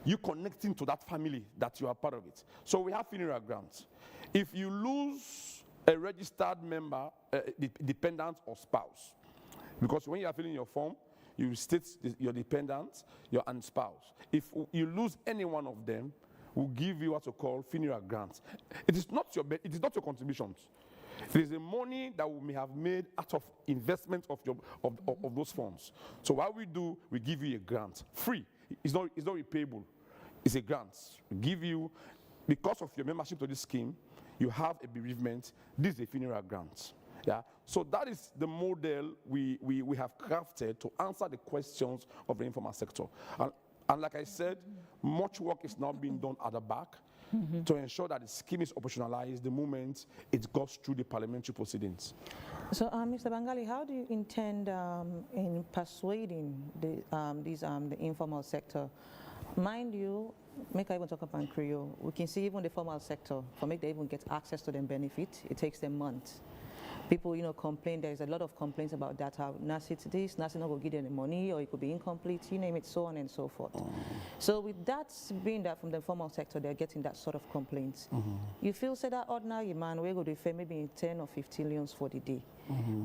you connecting to that family that you are part of it. So we have funeral grants. If you lose a registered member, dependent or spouse, because when you are filling your form, you state your dependent, your and spouse. If you lose any one of them, we'll give you what we call funeral grants. It is not your contributions. It is the money that we may have made out of investment of those funds. So what we do, we give you a grant, free. It's not repayable. It's a grant. We give you, because of your membership to this scheme, you have a bereavement. This is a funeral grant. Yeah. So that is the model we have crafted to answer the questions of the informal sector. And like I said, much work is now being done at the back to ensure that the scheme is operationalized the moment it goes through the parliamentary proceedings. So, Mr. Bangali, how do you intend in persuading the informal sector Mind you, make I even talk about Creole, we can see even the formal sector, for make they even get access to them benefit, it takes them months. People, complain, there's a lot of complaints about that, how NACIT this, NACIT not going to give them the money, or it could be incomplete, you name it, so on and so forth. So with that, being that from the formal sector, they're getting that sort of complaints. You feel, say that ordinary man, we go to pay maybe 10 or 15 loans for the day.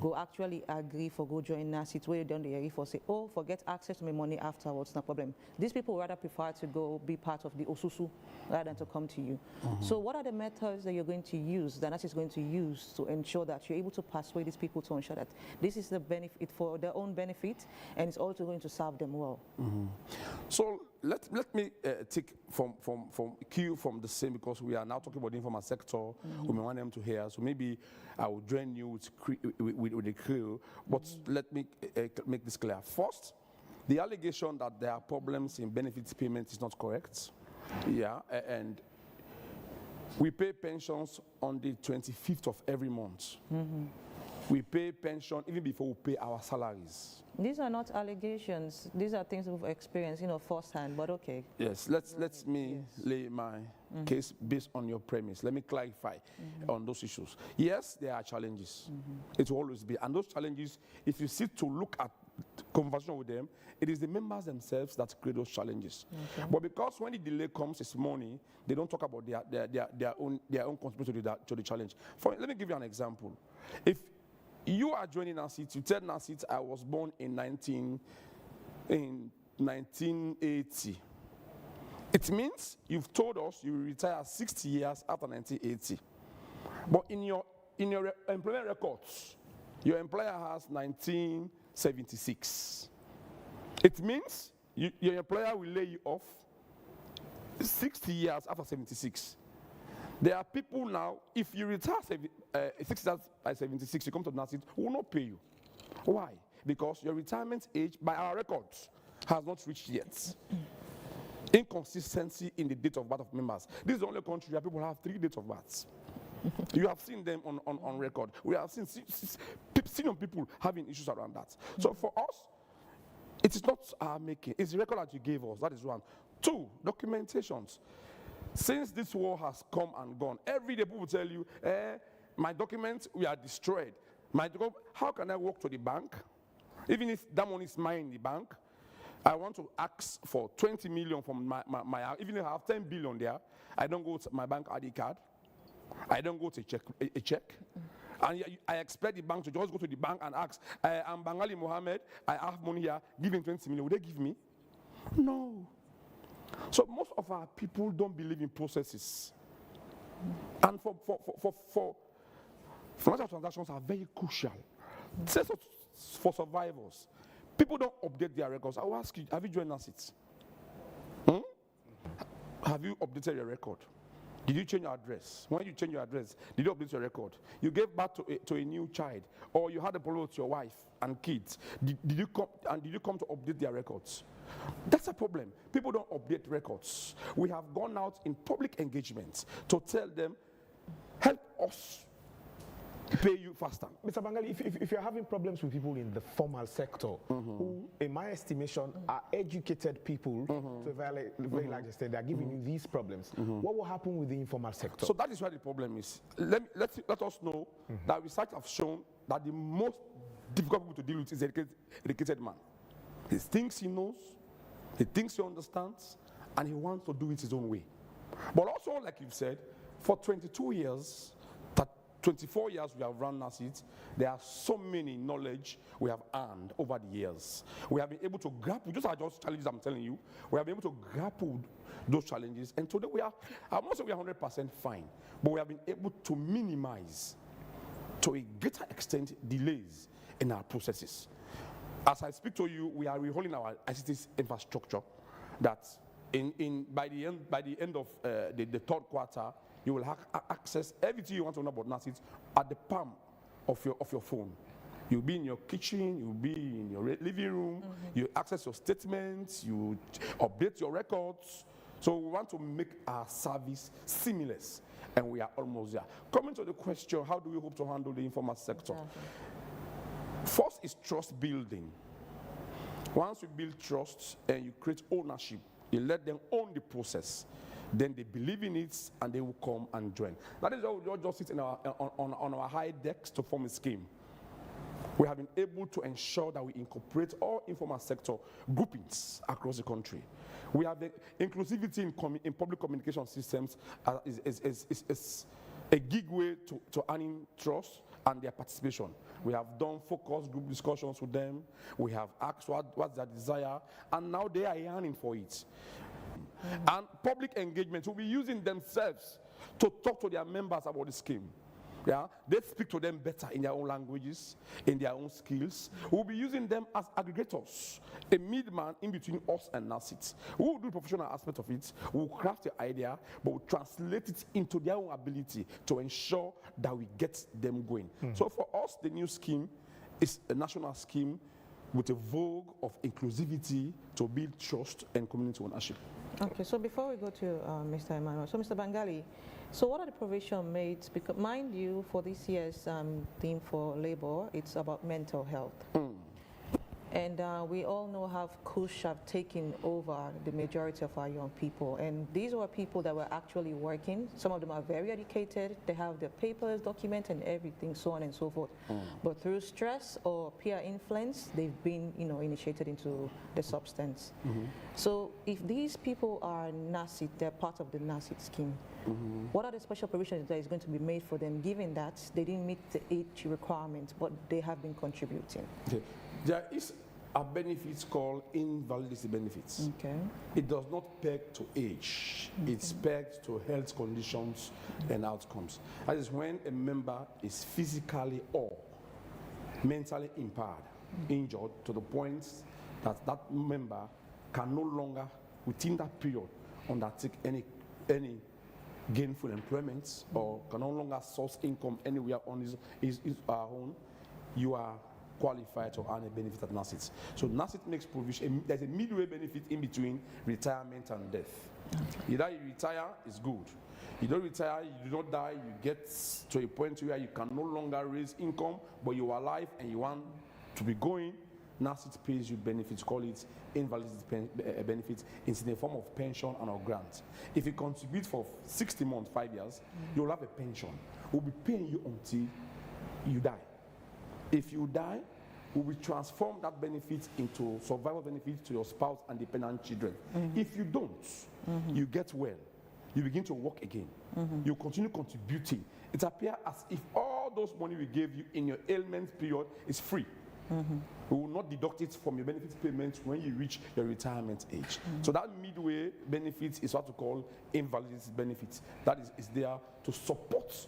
Go actually agree for go join NACIT, where you done the for say, oh, forget access to my money afterwards, no problem. These people rather prefer to go be part of the Osusu rather than to come to you. So what are the methods that you're going to use, that NACIT is going to use to ensure that you're able to persuade these people to ensure that this is the benefit for their own benefit and it's also going to serve them well? So let me take from cue from the same, because we are now talking about the informal sector. We may want them to hear, so maybe I will join you with the crew, but let me make this clear. First, the allegation that there are problems in benefits payment is not correct. Yeah, and we pay pensions on the 25th of every month. We pay pension even before we pay our salaries. These are not allegations. These are things we've experienced, firsthand, but okay. Yes, let me lay my case based on your premise. Let me clarify on those issues. Yes, there are challenges. It will always be. And those challenges, if you sit to look at conversation with them, it is the members themselves that create those challenges. But because when the delay comes, it's money, they don't talk about their own contribution to the challenge. Let me give you an example. If you are joining NACIT, you tell NACIT, I was born in 1980. It means you've told us you will retire 60 years after 1980. But in your employment records, your employer has 1976. It means your employer will lay you off 60 years after 76. There are people now, if you retire 60 years by 76, you come to NACIT, who will not pay you. Why? Because your retirement age, by our records, has not reached yet. Inconsistency in the date of birth of members. This is the only country where people have 3 dates of birth. You have seen them on record. We have seen senior people having issues around that. So for us, it is not our making. It's the record that you gave us. That is one. 2, documentations. Since this war has come and gone, every day people will tell you, my documents were destroyed. How can I walk to the bank? Even if that money is mine in the bank, I want to ask for 20 million from my even if I have 10 billion there, I don't go to my bank ID card. I don't go to a check. And I expect the bank to just go to the bank and ask, I'm Bangali Mohammed, I have money here, give him 20 million. Would they give me? No. So most of our people don't believe in processes. And for financial transactions are very crucial. For survivors, people don't update their records. I will ask you, have you joined NACIT? Have you updated your record? Did you change your address? When you change your address, did you update your record? You gave birth to a new child, or you had a problem with your wife and kids. Did you come to update their records? That's a problem. People don't update records. We have gone out in public engagements to tell them, help us pay you faster. Mr. Bangali, if you're having problems with people in the formal sector, who, in my estimation, are educated people to a very large extent, they are giving you these problems, what will happen with the informal sector? So that is where the problem is. Let us know that research have shown that the most difficult people to deal with is an educated man. He thinks he knows, he thinks he understands, and he wants to do it his own way. But also, like you've said, for 22 years, 24 years we have run NACIT, there are so many knowledge we have earned over the years. We have been able to grapple, those are just challenges I'm telling you, we have been able to grapple those challenges, and today I'm not saying we are 100% fine, but we have been able to minimize, to a greater extent, delays in our processes. As I speak to you, we are rehauling our ICT infrastructure that by the end of the 3rd quarter, you will have access everything you want to know about NACIT at the palm of your phone. You'll be in your kitchen, you'll be in your living room, you access your statements, you update your records. So we want to make our service seamless, and we are almost there. Coming to the question, how do we hope to handle the informal sector? First is trust building. Once you build trust and you create ownership You let them own the process. Then they believe in it and they will come and join. That is why we don't just sit in on our high decks to form a scheme. We have been able to ensure that we incorporate all informal sector groupings across the country. We have the inclusivity in public communication systems is a gig way to earning trust and their participation. We have done focus group discussions with them. We have asked what's their desire, and now they are yearning for it. And public engagement will be using themselves to talk to their members about the scheme. Yeah, they speak to them better in their own languages, in their own skills. We'll be using them as aggregators, a middleman in between us and NASIT. We will do the professional aspect of it, we'll craft the idea, but we'll translate it into their own ability to ensure that we get them going. So for us, the new scheme is a national scheme with a vogue of inclusivity to build trust and community ownership. Okay, so before we go to Mr. Emmanuel, so Mr. Bangali, so what are the provisions made? Because mind you, for this year's theme for labor, it's about mental health. And we all know how Kush have taken over the majority of our young people. And these were people that were actually working. Some of them are very educated. They have their papers, documents, and everything, so on and so forth. But through stress or peer influence, they've been, initiated into the substance. So if these people are NASIT, they're part of the NASIT scheme, what are the special provisions that is going to be made for them, given that they didn't meet the age requirement, but they have been contributing? Okay. There is a benefit called invalidity benefits. Okay. It does not peg to age. It's pegged to health conditions and outcomes. That is when a member is physically or mentally impaired, injured to the point that that member can no longer, within that period, undertake any gainful employment or can no longer source income anywhere on his own. You are qualified to earn a benefit at NASIT. So NASIT makes provision, there's a midway benefit in between retirement and death. Either you retire, it's good. You don't retire, you do not die, you get to a point where you can no longer raise income, but you are alive and you want to be going, NASIT pays you benefits, call it invalidity benefits. It's in the form of pension and or grant. If you contribute for 60 months, 5 years, you'll have a pension. We'll be paying you until you die. If you die, we will transform that benefit into survival benefits to your spouse and dependent children. If you don't, you get well, you begin to work again. You continue contributing. It appears as if all those money we gave you in your ailment period is free. We will not deduct it from your benefit payments when you reach your retirement age. So that midway benefit is what we call invalidity benefits. That is there to support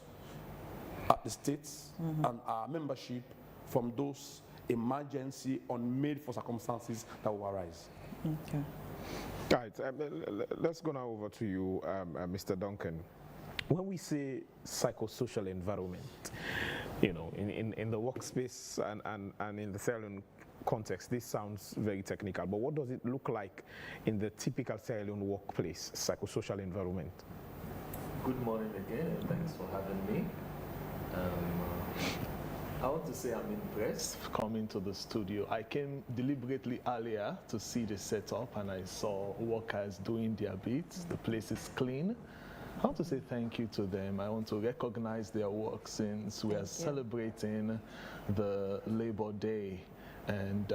the states and our membership from those emergency unmade for circumstances that will arise. Okay. Right. Let's go now over to you, Mr. Duncan. When we say psychosocial environment, in the workspace and in the Sierra Leone context, this sounds very technical, but what does it look like in the typical Sierra Leone workplace, psychosocial environment? Good morning again, and thanks for having me. I want to say I'm impressed coming to the studio. I came deliberately earlier to see the setup and I saw workers doing their bits. The place is clean. I want to say thank you to them. I want to recognize their work since we are celebrating the Labor Day. And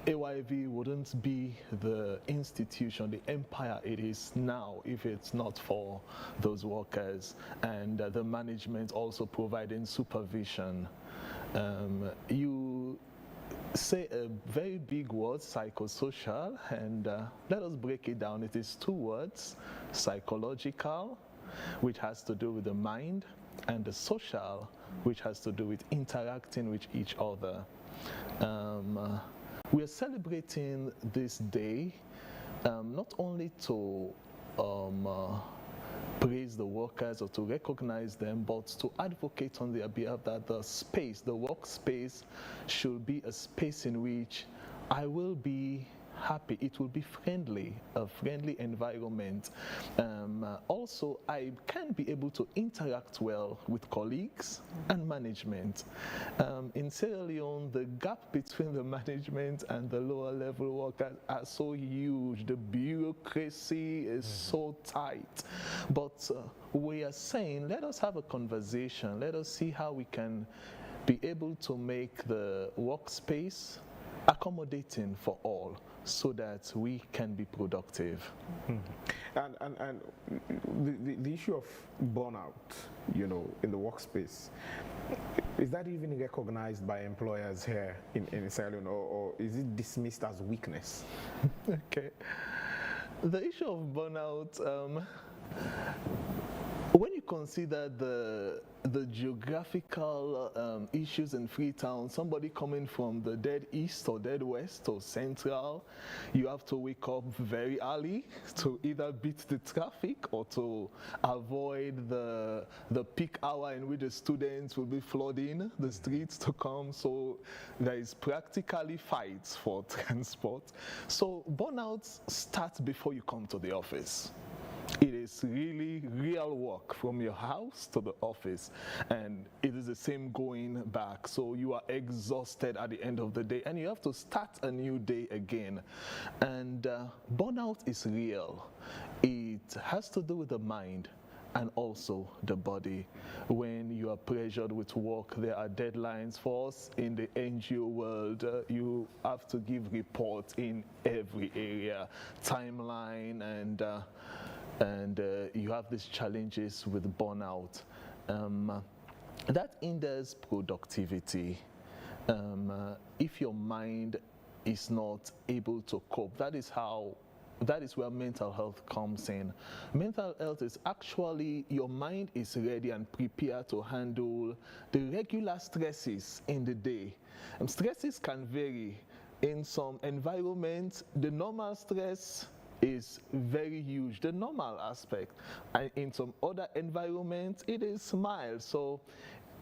AYV wouldn't be the institution, the empire it is now if it's not for those workers and the management also providing supervision. You say a very big word, psychosocial, and let us break it down. It is two words, psychological, which has to do with the mind, and the social, which has to do with interacting with each other. We are celebrating this day not only to praise the workers or to recognize them, but to advocate on their behalf that the space, the workspace, should be a space in which I will be happy. It will be friendly, a friendly environment. Also, I can be able to interact well with colleagues and management. In Sierra Leone, the gap between the management and the lower level workers are so huge. The bureaucracy is so tight. But we are saying, let us have a conversation. Let us see how we can be able to make the workspace accommodating for all so that we can be productive. And the issue of burnout, you know, in the workspace, is that even recognized by employers here in Sierra Leone, or is it dismissed as weakness? Okay. The issue of burnout, when you consider the geographical issues in Freetown, somebody coming from the dead east or dead west or central, you have to wake up very early to either beat the traffic or to avoid the peak hour in which the students will be flooding the streets to come. So there is practically fights for transport. So burnout starts before you come to the office. It is really real work from your house to the office, and it is the same going back. So you are exhausted at the end of the day, and you have to start a new day again. And burnout is real. It has to do with the mind and also the body. When you are pressured with work, there are deadlines for us in the NGO world. You have to give reports in every area, timeline, and you have these challenges with burnout. That hinders productivity. If your mind is not able to cope, that is where mental health comes in. Mental health is actually your mind is ready and prepared to handle the regular stresses in the day. Stresses can vary. In some environments, the normal stress is very huge, the normal aspect. And in some other environments, it is mild. So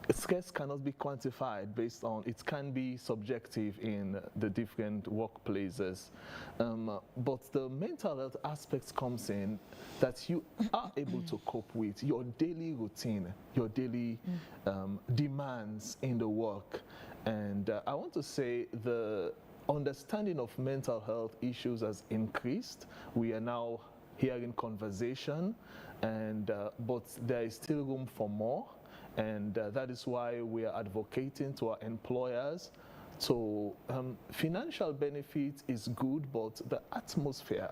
stress cannot be quantified based on, it can be subjective in the different workplaces. But the mental health aspects comes in that you are able to cope with your daily routine, your daily demands in the work. And I want to say the understanding of mental health issues has increased. We are now hearing conversation, and but there is still room for more, and that is why we are advocating to our employers. So financial benefit is good, but the atmosphere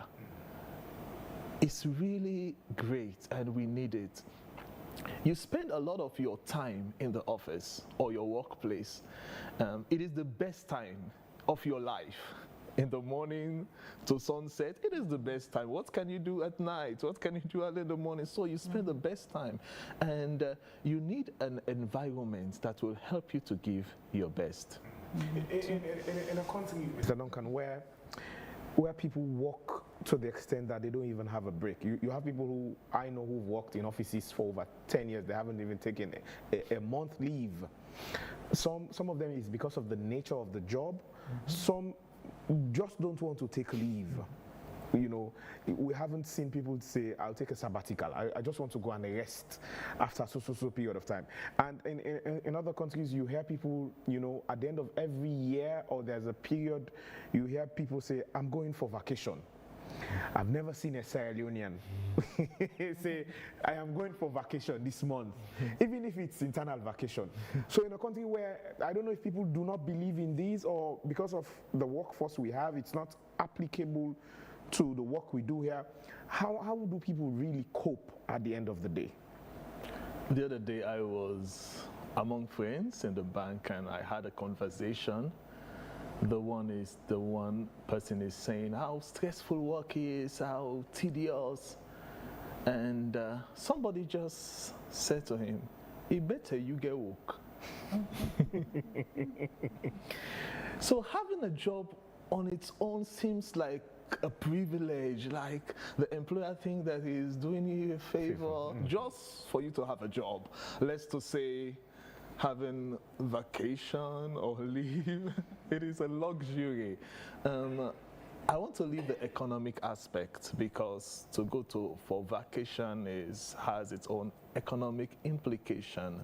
is really great, and we need it. You spend a lot of your time in the office or your workplace. It is the best time of your life. In the morning to sunset, it is the best time. What can you do at night? What can you do early in the morning? So you spend the best time. And you need an environment that will help you to give your best. In a country, Mr. Duncan, where people work to the extent that they don't even have a break. You have people who I know who've worked in offices for over 10 years. They haven't even taken a month leave. Some of them is because of the nature of the job. Some just don't want to take leave. You know, we haven't seen people say, I'll take a sabbatical. I just want to go and rest after so period of time. And in other countries, you hear people, you know, at the end of every year or there's a period, you hear people say, I'm going for vacation. I've never seen a Sierra Leonean say, I am going for vacation this month, even if it's internal vacation. So in a country where, I don't know if people do not believe in these, or because of the workforce we have, it's not applicable to the work we do here. How do people really cope at the end of the day? The other day I was among friends in the bank and I had a conversation. The one person is saying how stressful work is, how tedious, and somebody just said to him, "It better you get work." So having a job on its own seems like a privilege, like the employer thinks that he's doing you a favor just for you to have a job. Let's to say having vacation or leave, it is a luxury. I want to leave the economic aspect because to go for vacation has its own economic implication.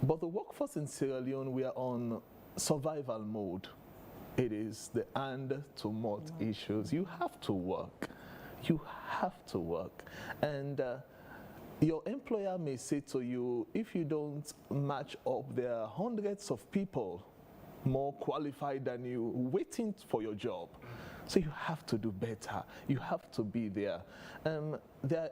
But the workforce in Sierra Leone, we are on survival mode. It is the hand-to-mouth issues. You have to work. You have to work. And your employer may say to you, if you don't match up, there are hundreds of people more qualified than you waiting for your job. So you have to do better. You have to be there. There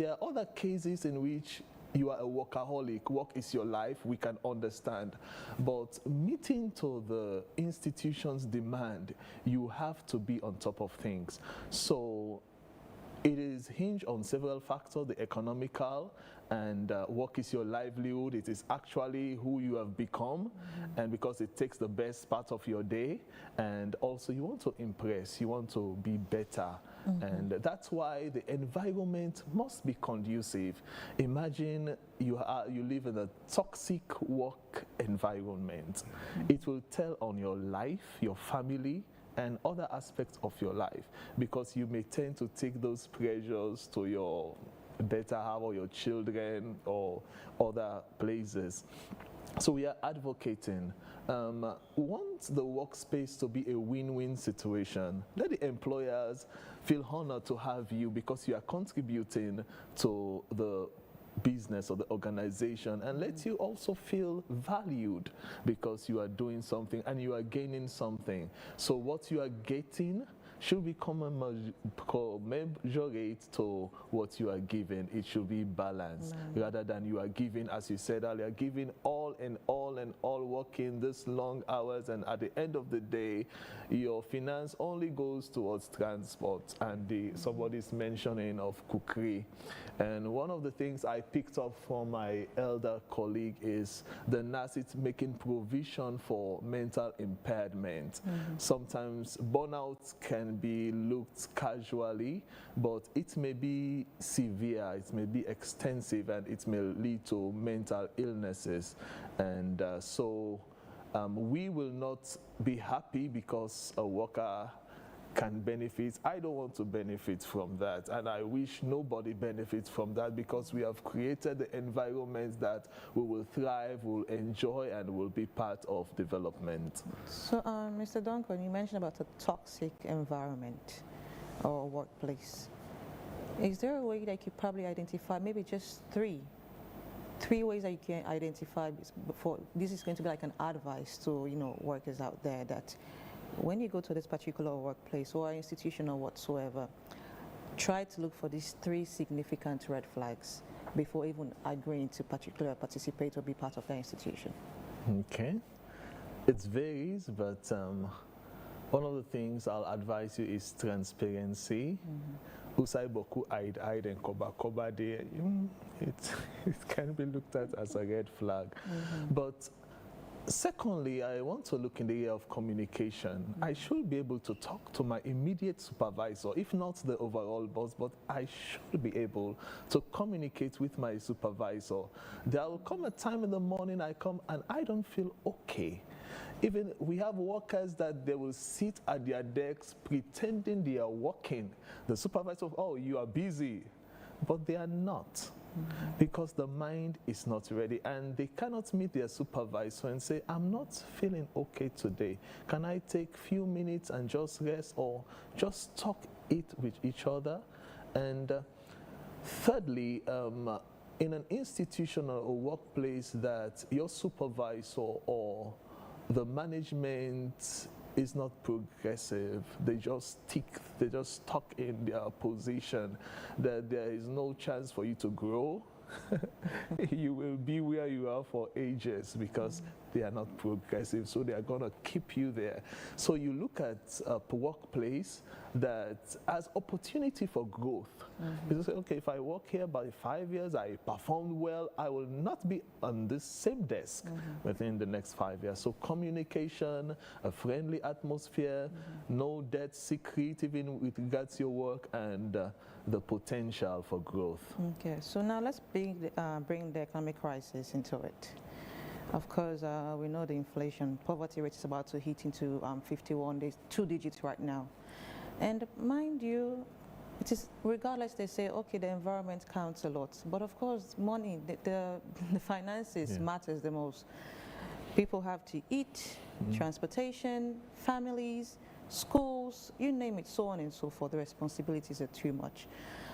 are other cases in which you are a workaholic, work is your life, we can understand. But meeting to the institution's demand, you have to be on top of things. So it is hinged on several factors, the economical, and work is your livelihood. It is actually who you have become, and because it takes the best part of your day, and also you want to impress, you want to be better, and that's why the environment must be conducive. Imagine you live in a toxic work environment. It will tell on your life, your family, and other aspects of your life, because you may tend to take those pressures to your better half or your children or other places. So we are advocating. We want the workspace to be a win-win situation. Let the employers feel honored to have you because you are contributing to the business or the organization, and let you also feel valued because you are doing something and you are gaining something. So what you are getting should be commensurate to what you are giving. It should be balanced rather than you are giving, as you said earlier, giving all and all and all, working this long hours, and at the end of the day your finance only goes towards transport and somebody's mentioning of cookery. And one of the things I picked up from my elder colleague is the nurses making provision for mental impairment. Sometimes burnout can be looked casually, but it may be severe, it may be extensive, and it may lead to mental illnesses. And so we will not be happy because a worker can benefit. I don't want to benefit from that, and I wish nobody benefits from that, because we have created the environment that we will thrive, will enjoy, and will be part of development. So Mr. Duncan, you mentioned about a toxic environment or workplace. Is there a way that you could probably identify, maybe just three ways that you can identify before? This is going to be like an advice to workers out there, that when you go to this particular workplace or institution or whatsoever, try to look for these 3 significant red flags before even agreeing to participate or be part of that institution. Okay. It varies, but one of the things I'll advise you is transparency. Usai boku aid and koba there, it can be looked at as a red flag. But secondly, I want to look in the area of communication. I should be able to talk to my immediate supervisor, if not the overall boss, but I should be able to communicate with my supervisor. There will come a time in the morning I come and I don't feel okay. Even we have workers that they will sit at their desks pretending they are working. The supervisor, oh, you are busy, but they are not. Because the mind is not ready, and they cannot meet their supervisor and say, I'm not feeling okay today. Can I take a few minutes and just rest, or just talk it with each other? And thirdly, in an institution or workplace that your supervisor or the management is not progressive, they just stuck in their position, that there is no chance for you to grow. You will be where you are for ages because they are not progressive, so they are going to keep you there. So you look at a workplace that has opportunity for growth. You say, okay, if I work here by 5 years, I performed well, I will not be on this same desk within the next 5 years. So communication, a friendly atmosphere, no dead secret even with regards to your work, and the potential for growth. Okay, so now let's bring the economic crisis into it. Of course, we know the inflation. Poverty rate is about to hit into 51 days, 2 digits right now. And mind you, it is, regardless, they say, okay, the environment counts a lot. But of course, money, the finances matters the most. People have to eat, transportation, families, schools, you name it, so on and so forth. The responsibilities are too much.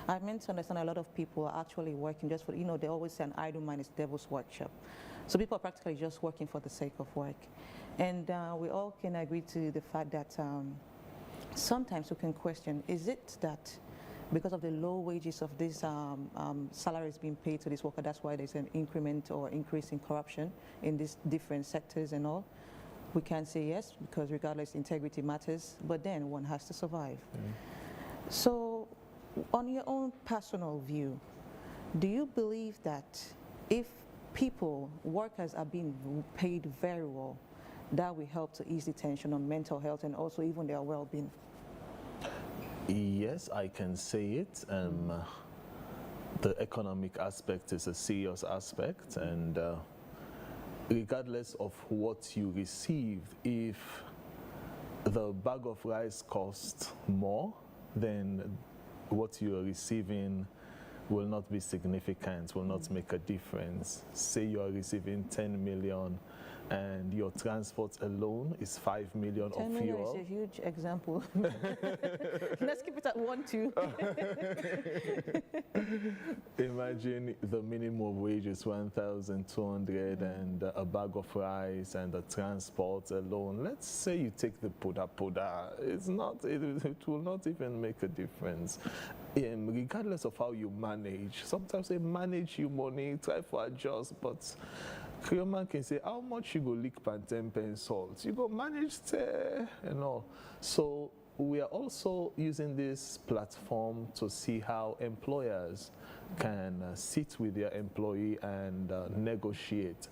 I meant to understand a lot of people are actually working just for, you know, they always say an idle mind is devil's workshop. So people are practically just working for the sake of work. And we all can agree to the fact that sometimes we can question, is it that because of the low wages of these salaries being paid to this worker, that's why there's an increment or increase in corruption in these different sectors and all? We can say yes, because regardless, integrity matters, but then one has to survive. So on your own personal view, do you believe that if people, workers are being paid very well, that will help to ease the tension on mental health and also even their well-being? Yes, I can say it. The economic aspect is a serious aspect, and regardless of what you receive, if the bag of rice costs more, then what you are receiving will not be significant, will not make a difference. Say you are receiving 10 million and your transport alone is 5 million of fuel. 10 million is a huge example. Let's keep it at 1, 2. Imagine the minimum wage is 1,200 and a bag of rice and the transport alone. Let's say you take the poda. It's not, it will not even make a difference. Regardless of how you manage, sometimes they manage your money, try to adjust, but Creoman can say, how much you go lick pan 10 pence salt? You go manage to, and all. So we are also using this platform to see how employers can sit with their employee and negotiate.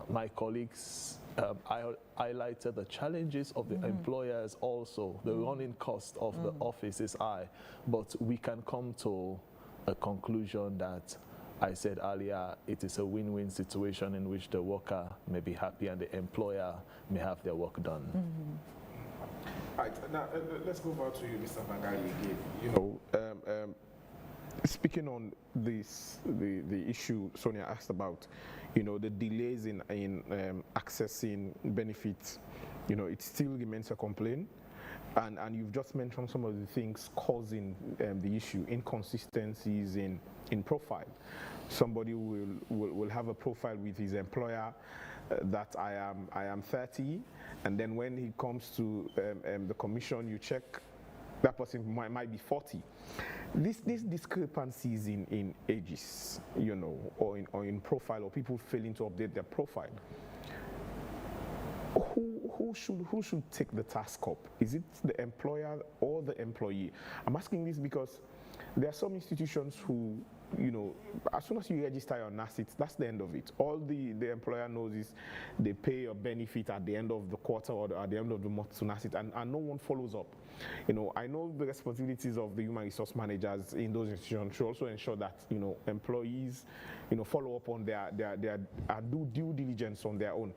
My colleagues highlighted the challenges of the employers also. The running cost of the office is high, but we can come to a conclusion that I said earlier, it is a win-win situation in which the worker may be happy and the employer may have their work done. Right, now let's go over to you, Mr. Mangali, again. You know, speaking on this, the issue Sonia asked about, you know, the delays in accessing benefits, you know, it still remains a complaint. And you've just mentioned some of the things causing the issue, inconsistencies in profile. Somebody will have a profile with his employer that I am 30, and then when he comes to the commission, you check that person might be 40. These discrepancies in ages, you know, or in profile, or people failing to update their profile. Who should take the task up? Is it the employer or the employee? I'm asking this because there are some institutions who, you know, as soon as you register your NASIT, that's the end of it. All the employer knows is they pay your benefit at the end of the quarter or at the end of the month to NASIT, and no one follows up. You know, I know the responsibilities of the human resource managers in those institutions should also ensure that, you know, employees, you know, follow up on their due diligence on their own.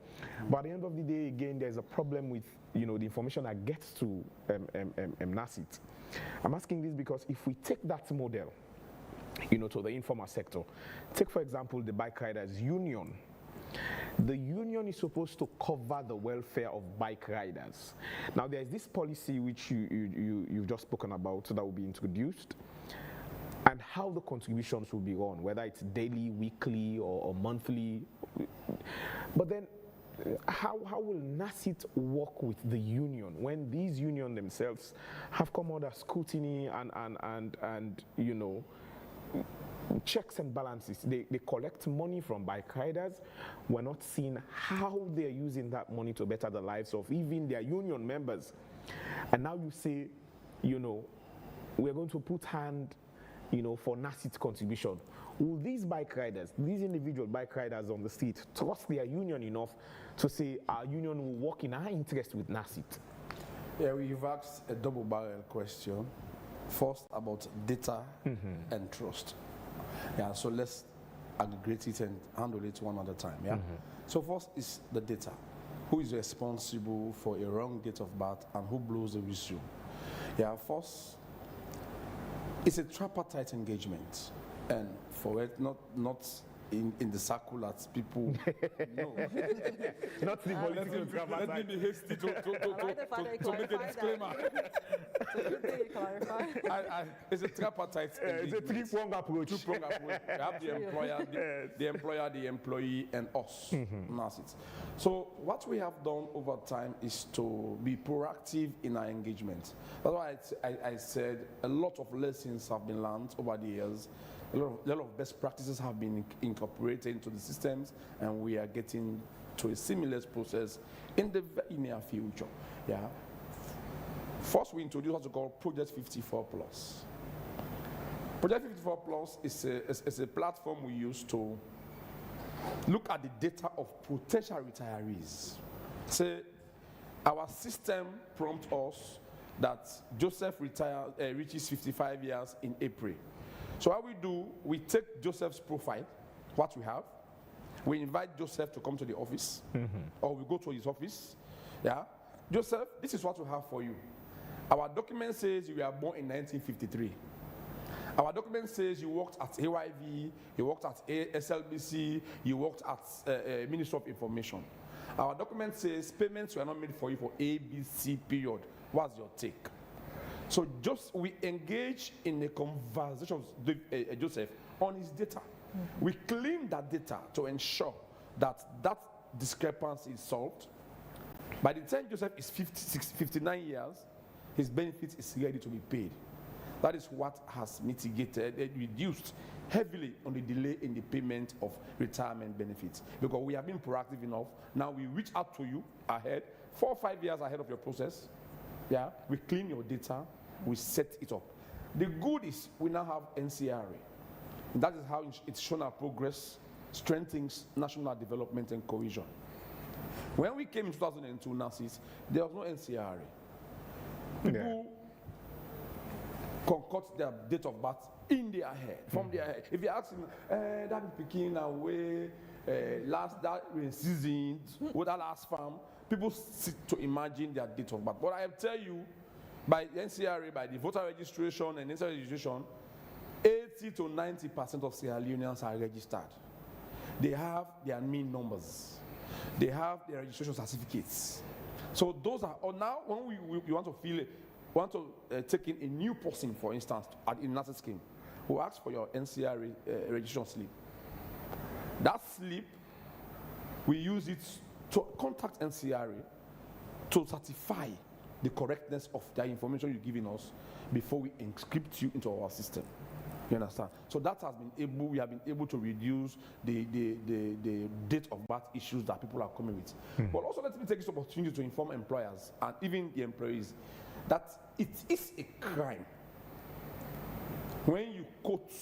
But at the end of the day, again, there's a problem with, you know, the information that gets to NASIT. I'm asking this because if we take that model, you know, to the informal sector, take for example the bike riders union. The union is supposed to cover the welfare of bike riders. Now there's this policy which you've just spoken about that will be introduced, and how the contributions will be run, whether it's daily, weekly, or monthly. But then how will NASIT work with the union when these unions themselves have come under scrutiny and you know, checks and balances? They collect money from bike riders. We're not seeing how they're using that money to better the lives of even their union members. And now you say, you know, we're going to put hand, you know, for NASIT contribution. Will these bike riders, these individual bike riders on the street, trust their union enough to say our union will work in our interest with NASIT? Yeah, you've asked a double-barrel question. First about data and trust. Yeah, so let's aggregate it and handle it one at a time. Yeah. So first is the data. Who is responsible for a wrong date of birth and who blows the whistle? Yeah. First, it's a tripartite engagement, and for it not in the circle that people know. Not the political Let me be hasty to make a disclaimer. It's a tripartite engagement. It's a three-pronged approach. Two-pronged approach. We have the employer, the employee, and us. That's it. So what we have done over time is to be proactive in our engagement. That's why I said a lot of lessons have been learned over the years. A lot of best practices have been incorporated into the systems, and we are getting to a similar process in the very near future. Yeah. First, we introduced what we call Project 54 Plus. Project 54 Plus is a platform we use to look at the data of potential retirees. Say, our system prompts us that Joseph reaches 55 years in April. So what we do, we take Joseph's profile, what we have, we invite Joseph to come to the office, or we go to his office. Yeah, Joseph, this is what we have for you. Our document says you were born in 1953. Our document says you worked at AYV, you worked at SLBC, you worked at Ministry of Information. Our document says payments were not made for you for ABC period. What's your take? So just we engage in a conversation with Joseph on his data. We clean that data to ensure that that discrepancy is solved. By the time Joseph is 59 years, his benefit is ready to be paid. That is what has mitigated and reduced heavily on the delay in the payment of retirement benefits. Because we have been proactive enough. Now we reach out to you ahead, 4 or 5 years ahead of your process. Yeah, we clean your data, we set it up. The good is we now have NCRA. And that is how it's shown our progress, strengthens national development and cohesion. When we came in 2002, Narcis, there was no NCRA. People concoct their date of birth in their head, from their head. If you ask them, that picking away, that season, with that last farm, people sit to imagine their date of birth. But I tell you, by the NCRA, by the voter registration and NCRA registration, 80 to 90% of Sierra Leoneans are registered. They have their NIN numbers. They have their registration certificates. So those are, or now when we want to take in a new person, for instance, in another scheme, we ask for your NCRA registration slip. That slip, we use it to contact NCRA to certify the correctness of the information you're giving us before we inscript you into our system. You understand? So that has been able, we have been able to reduce the date of birth issues that people are coming with. But also let me take this opportunity to inform employers and even the employees that it is a crime when you quote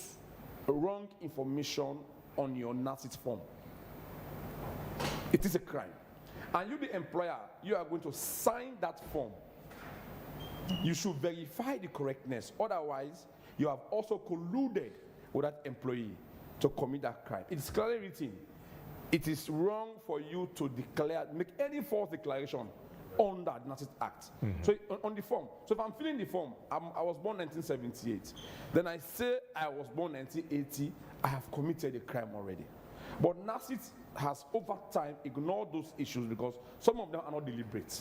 wrong information on your NACIT form. It is a crime. And you, the employer, you are going to sign that form. You should verify the correctness. Otherwise, you have also colluded with that employee to commit that crime. It's clearly written. It is wrong for you to make any false declaration under the NACIT Act. So on the form. So if I'm filling the form, I was born 1978. Then I say I was born 1980, I have committed a crime already. But NACIT has over time ignored those issues because some of them are not deliberate.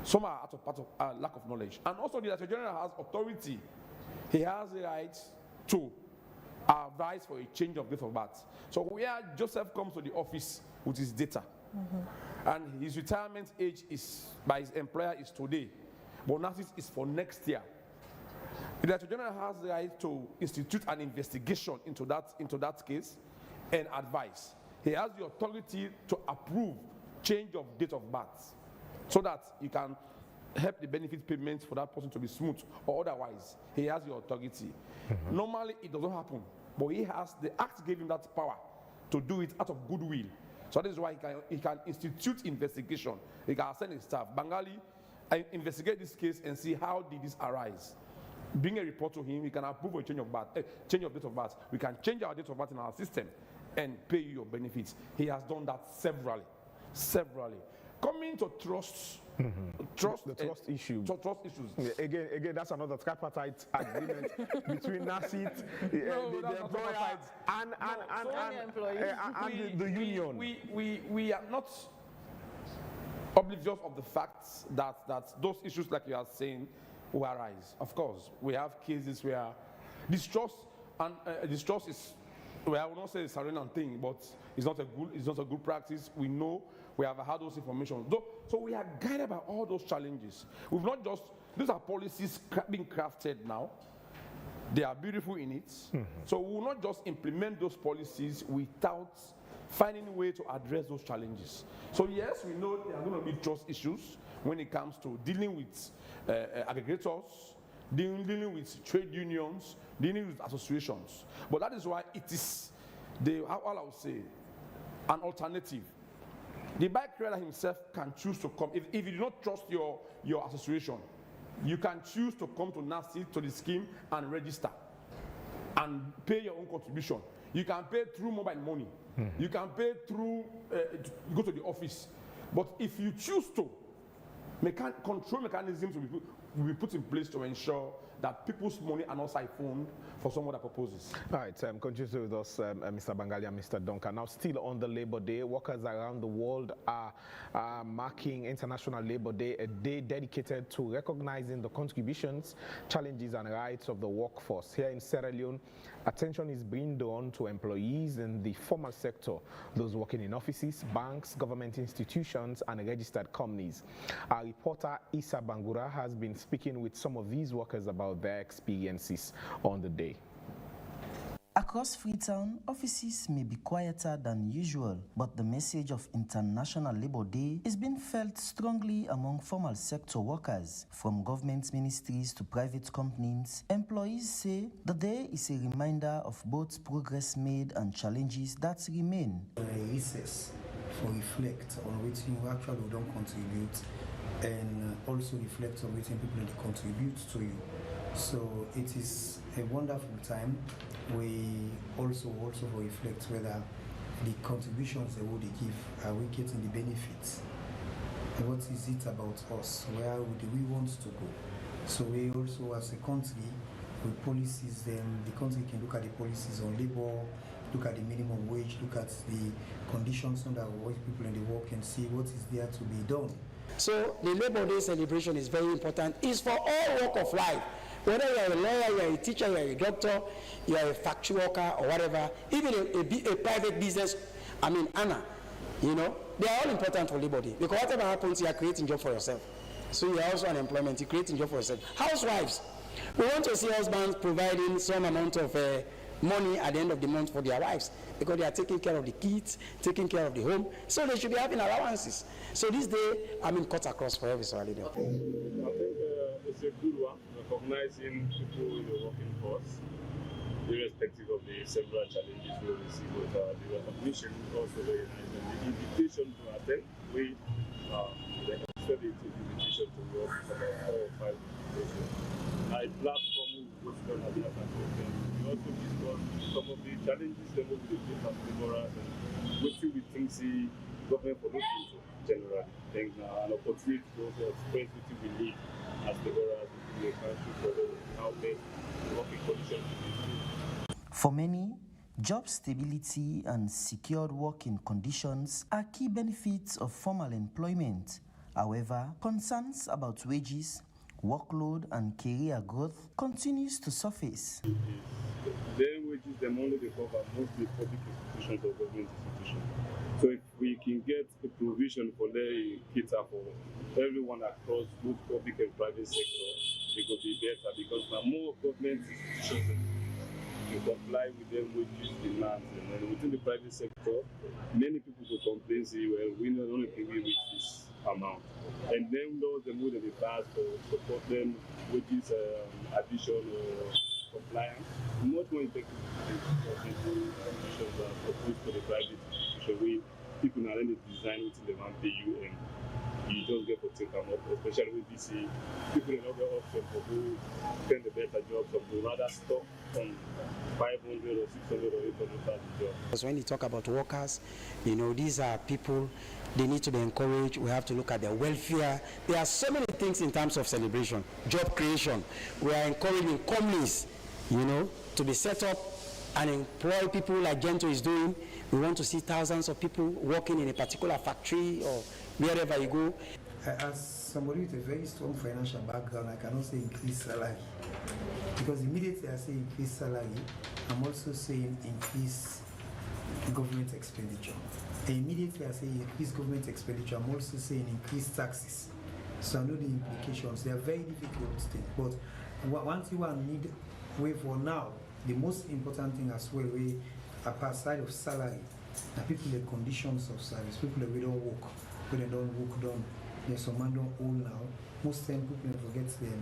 Some are part of lack of knowledge. And also the Director General has authority. He has the right to advise for a change of date of birth. So where Joseph comes to the office with his data, and his retirement age is by his employer is today, but NACIT is for next year. The Director General has the right to institute an investigation into that case and advise. He has the authority to approve change of date of birth so that you can help the benefit payments for that person to be smooth, or otherwise he has the authority. Normally it doesn't happen, but the act gave him that power to do it out of goodwill. So that is why he can institute investigation. He can send his staff, Bengali, investigate this case and see how did this arise. Bring a report to him. We can approve a change of date of birth. We can change our date of birth in our system and pay you your benefits. He has done that severally. Coming to trust issue. Trust issues. Yeah, again, that's another tripartite agreement between NASIT, the employer, and the union. We are not oblivious of the fact that those issues, like you are saying, will arise. Of course, we have cases where distrust is, well, I will not say it's a random thing, but it's not a good practice. We know, we have had those information. So we are guided by all those challenges. We've not just, these are policies being crafted now. They are beautiful in it. So we will not just implement those policies without finding a way to address those challenges. So yes, we know there are going to be trust issues when it comes to dealing with aggregators, dealing with trade unions, dealing with associations. But that is why it is, all I would say, an alternative. The bike rider himself can choose to come. If you do not trust your association, you can choose to come to NASIT, to the scheme, and register and pay your own contribution. You can pay through mobile money. You can pay through, go to the office. But if you choose to, control mechanisms will be put in place to ensure that people's money are not siphoned for some other purposes. All right, continue with us, Mr. Bangali and Mr. Duncan. Now, still on the Labor Day, workers around the world are marking International Labor Day, a day dedicated to recognizing the contributions, challenges, and rights of the workforce. Here in Sierra Leone, attention is being drawn to employees in the formal sector, those working in offices, banks, government institutions, and registered companies. Our reporter, Issa Bangura, has been speaking with some of these workers about their experiences on the day. Across Freetown, offices may be quieter than usual, but the message of International Labor Day is being felt strongly among formal sector workers. From government ministries to private companies, employees say the day is a reminder of both progress made and challenges that remain. A recess for reflect on what you actually don't contribute, and also reflect on what people contribute to you. So it is a wonderful time. We also reflect whether the contributions that they give, are we getting the benefits? And what is it about us? Where do we want to go? So we also, as a country, with policies, then the country can look at the policies on labor, look at the minimum wage, look at the conditions under which people in the work, and see what is there to be done. So the Labor Day celebration is very important. It's for all walk of life. Whether you are a lawyer, you are a teacher, you are a doctor, you are a factory worker or whatever, even a private business, Anna, they are all important for Labor Day. Because whatever happens, you are creating job for yourself. So you are also unemployment, you are creating job for yourself. Housewives, we want to see husbands providing some amount of money at the end of the month for their wives, because they are taking care of the kids, taking care of the home, so they should be having allowances. So this day, cut across for every Sierra Leone. I think it's a good one, recognizing people in the working force, irrespective of the several challenges we receive, but the recognition is also very nice. And the invitation to attend, we extended the invitation to work for about 4 or 5 invitations. A platform which we have attended. We also discussed some of the challenges that we face as laborers and what we think the government for those people generally. I think an opportunity to also express what we need as laborers in the country for how best working conditions. For many, job stability and secured working conditions are key benefits of formal employment. However, concerns about wages, workload, and career growth continues to surface. Their wages, the money they cover mostly public institutions or government institutions. So if we can get a provision for their cater for everyone across both public and private sector, it could be better, because now more government institutions to comply with their wages demands. And within the private sector, many people will complain, say, well, we not only can we reach this amount. And then those the more that they pass for support them wages addition or compliance, much more effective institutions are proposed for the private institution where people not only design within the one pay you and you just get to take them up, especially with this people in other option for who spend the better jobs of the rather stock on 500 or or 600 or 800,000 jobs. Because when you talk about workers, you know, these are people, they need to be encouraged. We have to look at their welfare. There are so many things in terms of celebration, job creation. We are encouraging companies, you know, to be set up and employ people like Gento is doing. We want to see thousands of people working in a particular factory or wherever you go. As somebody with a very strong financial background, I cannot say increase salary. Because immediately I say increase salary, I'm also saying increase government expenditure. And immediately I say increase government expenditure, I'm also saying increase taxes. So I know the implications. They are very difficult things. But once you need way for now, the most important thing as well, we aside of salary, the people the conditions of service, people that we don't work, when they don't work done. There's some man don't own now. Most time people forget the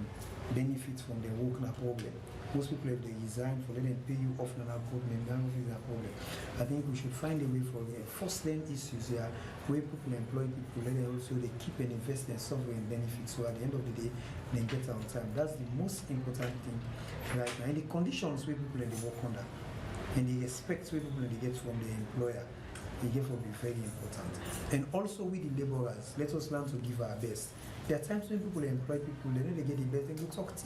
benefits from their work na problem. Most people if they resign for let them pay you off na problem, problem. I think we should find a way for the first then issues here where people employ people, let them also they keep and invest in sovereign benefits so at the end of the day they get on time. That's the most important thing right now. And the conditions where people they work under and the respect where people they get from the employer. It will be very important. And also with the laborers, let us learn to give our best. There are times when people employ people, they know they get the best, and you talk,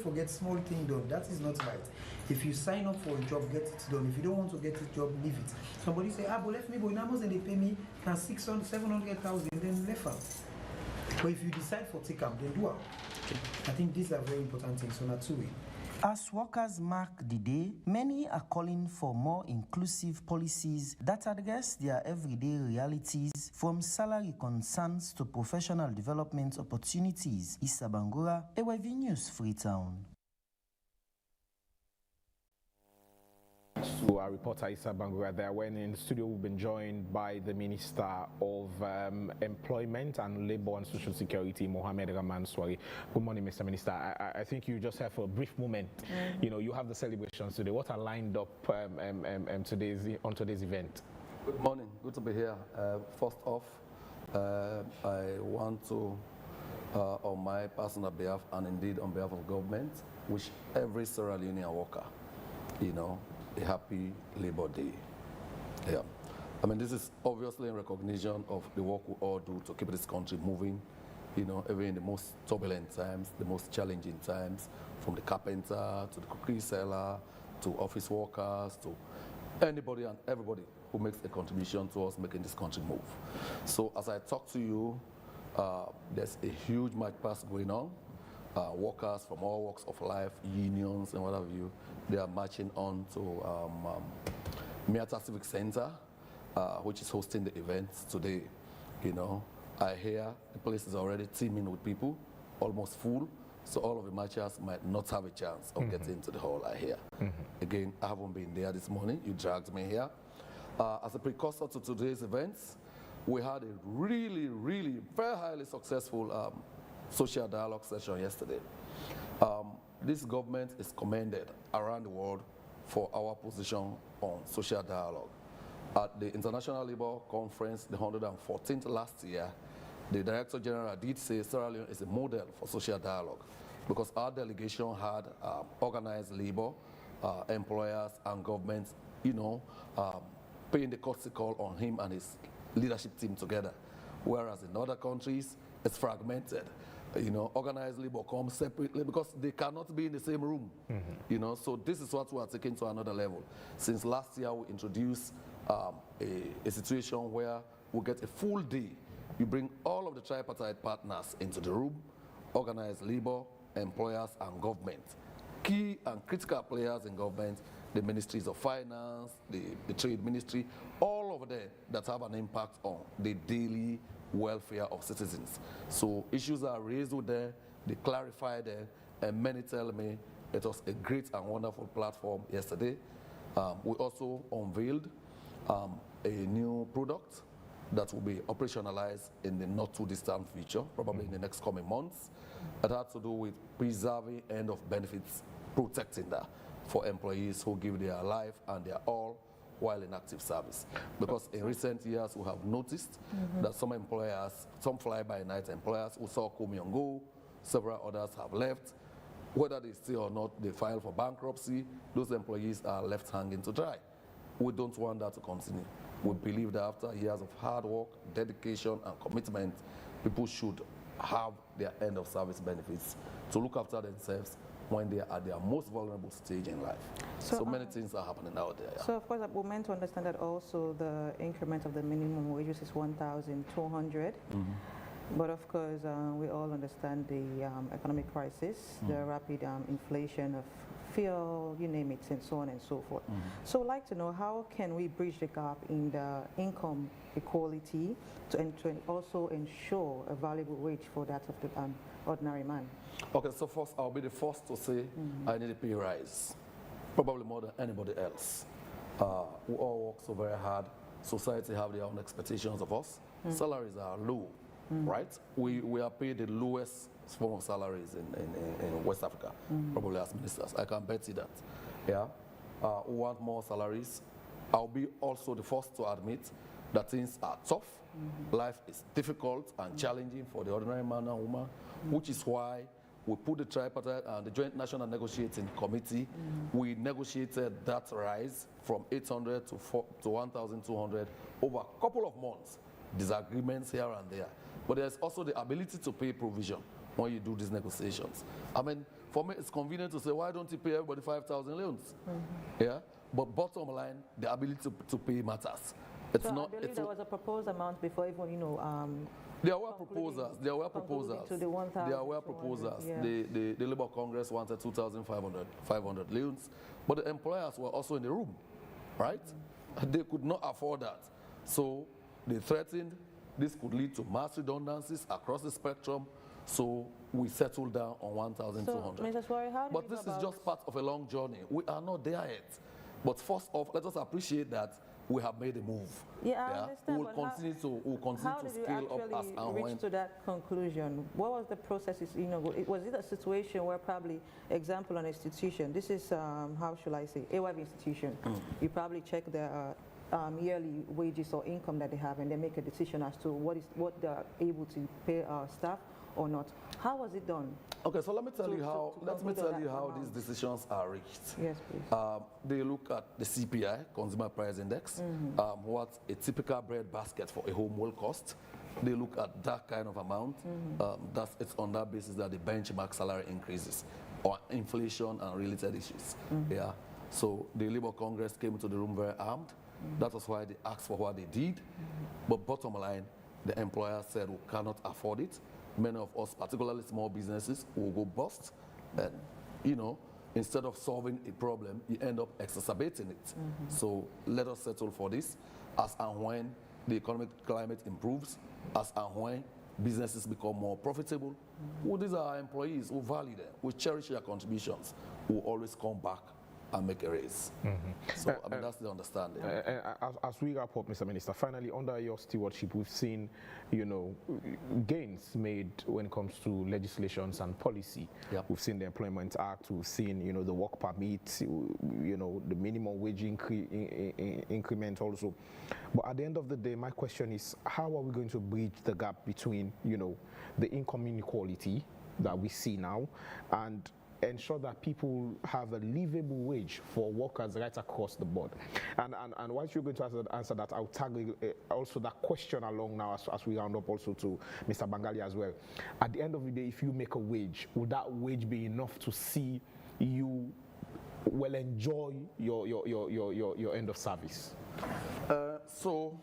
forget small thing done. That is not right. If you sign up for a job, get it done. If you don't want to get a job, leave it. Somebody say, but let me go in Amazon and they pay me 600, 700,000, then left out. But if you decide for take them, then do it. Okay. I think these are very important things, so not two way. As workers mark the day, many are calling for more inclusive policies that address their everyday realities, from salary concerns to professional development opportunities. Issa Bangura, AYV News, Freetown. To our reporter Issa Bangura there. When in the studio we've been joined by the Minister of Employment and Labour and Social Security, Mohamed Rahman Swari. Good morning, Mr. Minister. I think you just have for a brief moment. You know, you have the celebrations today. What are lined up on today's event? Good morning. Good to be here. First off, I want to, on my personal behalf and indeed on behalf of government, wish every Sierra Leonean worker, you know, a happy Labor Day. Yeah. I mean, this is obviously in recognition of the work we all do to keep this country moving, you know, even in the most turbulent times, the most challenging times, from the carpenter to the cookie seller, to office workers, to anybody and everybody who makes a contribution to us making this country move. So as I talk to you, there's a huge march past going on. Workers from all walks of life, unions and what have you, they are marching on to Miata Civic Center, which is hosting the event today. You know, I hear the place is already teeming with people, almost full, so all of the marchers might not have a chance of getting to the hall, I hear. Again, I haven't been there this morning, you dragged me here. As a precursor to today's events, we had a really, really very highly successful social dialogue session yesterday. This government is commended around the world for our position on social dialogue. At the International Labour Conference, the 114th last year, the Director General did say Sierra Leone is a model for social dialogue because our delegation had organized labor, employers and governments, you know, paying the courtesy call on him and his leadership team together. Whereas in other countries, it's fragmented. You know, organized labor comes separately because they cannot be in the same room. You know, so this is what we are taking to another level. Since last year, we introduced a situation where we get a full day. You bring all of the tripartite partners into the room, organized labor, employers, and government. Key and critical players in government, the ministries of finance, the trade ministry, all over there that have an impact on the daily welfare of citizens. So issues are raised with them, they clarify them, and many tell me it was a great and wonderful platform yesterday. We also unveiled a new product that will be operationalized in the not too distant future, probably in the next coming months. That had to do with preserving end of benefits, protecting that for employees who give their life and their all while in active service. Because in recent years, we have noticed that some employers, some fly-by-night employers who saw come and go, several others have left. whether they stay or not, they file for bankruptcy, those employees are left hanging to dry. We don't want that to continue. We believe that after years of hard work, dedication, and commitment, people should have their end of service benefits to look after themselves when they are at their most vulnerable stage in life. So many things are happening out there. Yeah. So of course, we're meant to understand that also the increment of the minimum wages is 1,200. But of course, we all understand the economic crisis, the rapid inflation of fuel, you name it, and so on and so forth. So I'd like to know, how can we bridge the gap in the income equality to also ensure a valuable wage for that of the ordinary man? Okay, so first, I'll be the first to say I need a pay rise, probably more than anybody else. We all work so very hard. Society have their own expectations of us. Salaries are low, right? We are paid the lowest form of salaries in West Africa, probably as ministers. I can bet you that. Yeah, we want more salaries. I'll be also the first to admit that things are tough. Life is difficult and challenging for the ordinary man and woman, which is why we put the tripartite and the Joint National Negotiating Committee. We negotiated that rise from 800 to 1,200 over a couple of months. Disagreements here and there. But there's also the ability to pay provision when you do these negotiations. I mean, for me, it's convenient to say, why don't you pay everybody 5,000 loans? Yeah? But bottom line, the ability to pay matters. It's so not, I believe there was a proposed amount before even, there were proposals. There were proposals. To the 1,000, there were proposals. Yeah. The Labour Congress wanted 2,500 loans, but the employers were also in the room, right? They could not afford that. So they threatened this could lead to mass redundancies across the spectrum. So we settled down on 1,200. So, Mrs. Warren, how do but this is just part of a long journey. We are not there yet. But first off, let us appreciate that we have made a move. Yeah, I understand. We'll continue to scale up as and when. How did you reach to that conclusion? What was the process? Was it a situation where probably, example, an institution, this is, how should I say, AYV institution, you probably check their yearly wages or income that they have, and they make a decision as to what they are able to pay our staff or not. How was it done? Okay, so let me tell you how these decisions are reached. Yes, please. They look at the CPI, Consumer Price Index, what a typical bread basket for a home will cost. They look at that kind of amount. It's on that basis that the benchmark salary increases, or inflation and related issues. Yeah. So the Labour Congress came into the room very armed. That was why they asked for what they did. But bottom line, the employer said we cannot afford it. Many of us, particularly small businesses, will go bust. And, instead of solving a problem, you end up exacerbating it. So let us settle for this as and when the economic climate improves, as and when businesses become more profitable. These are our employees. We value them. We cherish their contributions. We'll always come back and make a raise. So that's the understanding. As we wrap up, Mr. Minister, finally, under your stewardship, we've seen, gains made when it comes to legislations and policy. We've seen the Employment Act, we've seen, the work permit, the minimum wage increment also. But at the end of the day, my question is, how are we going to bridge the gap between, the income inequality that we see now and ensure that people have a livable wage for workers right across the board? And once you're going to answer that, I'll tag also that question along now as we round up also to Mr. Bangali as well. At the end of the day, if you make a wage, would that wage be enough to see you enjoy your end of service? So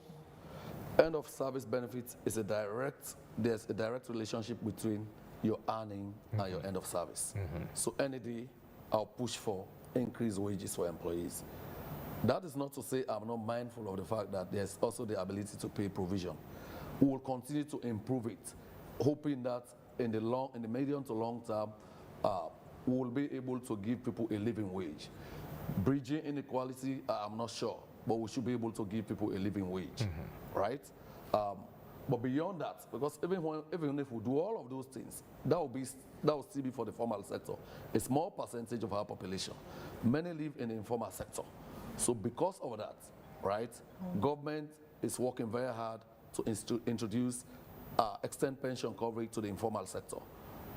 end of service benefits is there's a direct relationship between your earning and your end of service. So any day, I'll push for increased wages for employees. That is not to say I'm not mindful of the fact that there's also the ability to pay provision. We will continue to improve it, hoping that in the medium to long term, we will be able to give people a living wage. Bridging inequality, I'm not sure, but we should be able to give people a living wage, right? But beyond that, because even if we do all of those things, that will still be for the formal sector. A small percentage of our population. Many live in the informal sector. So because of that, right, government is working very hard to introduce extend pension coverage to the informal sector.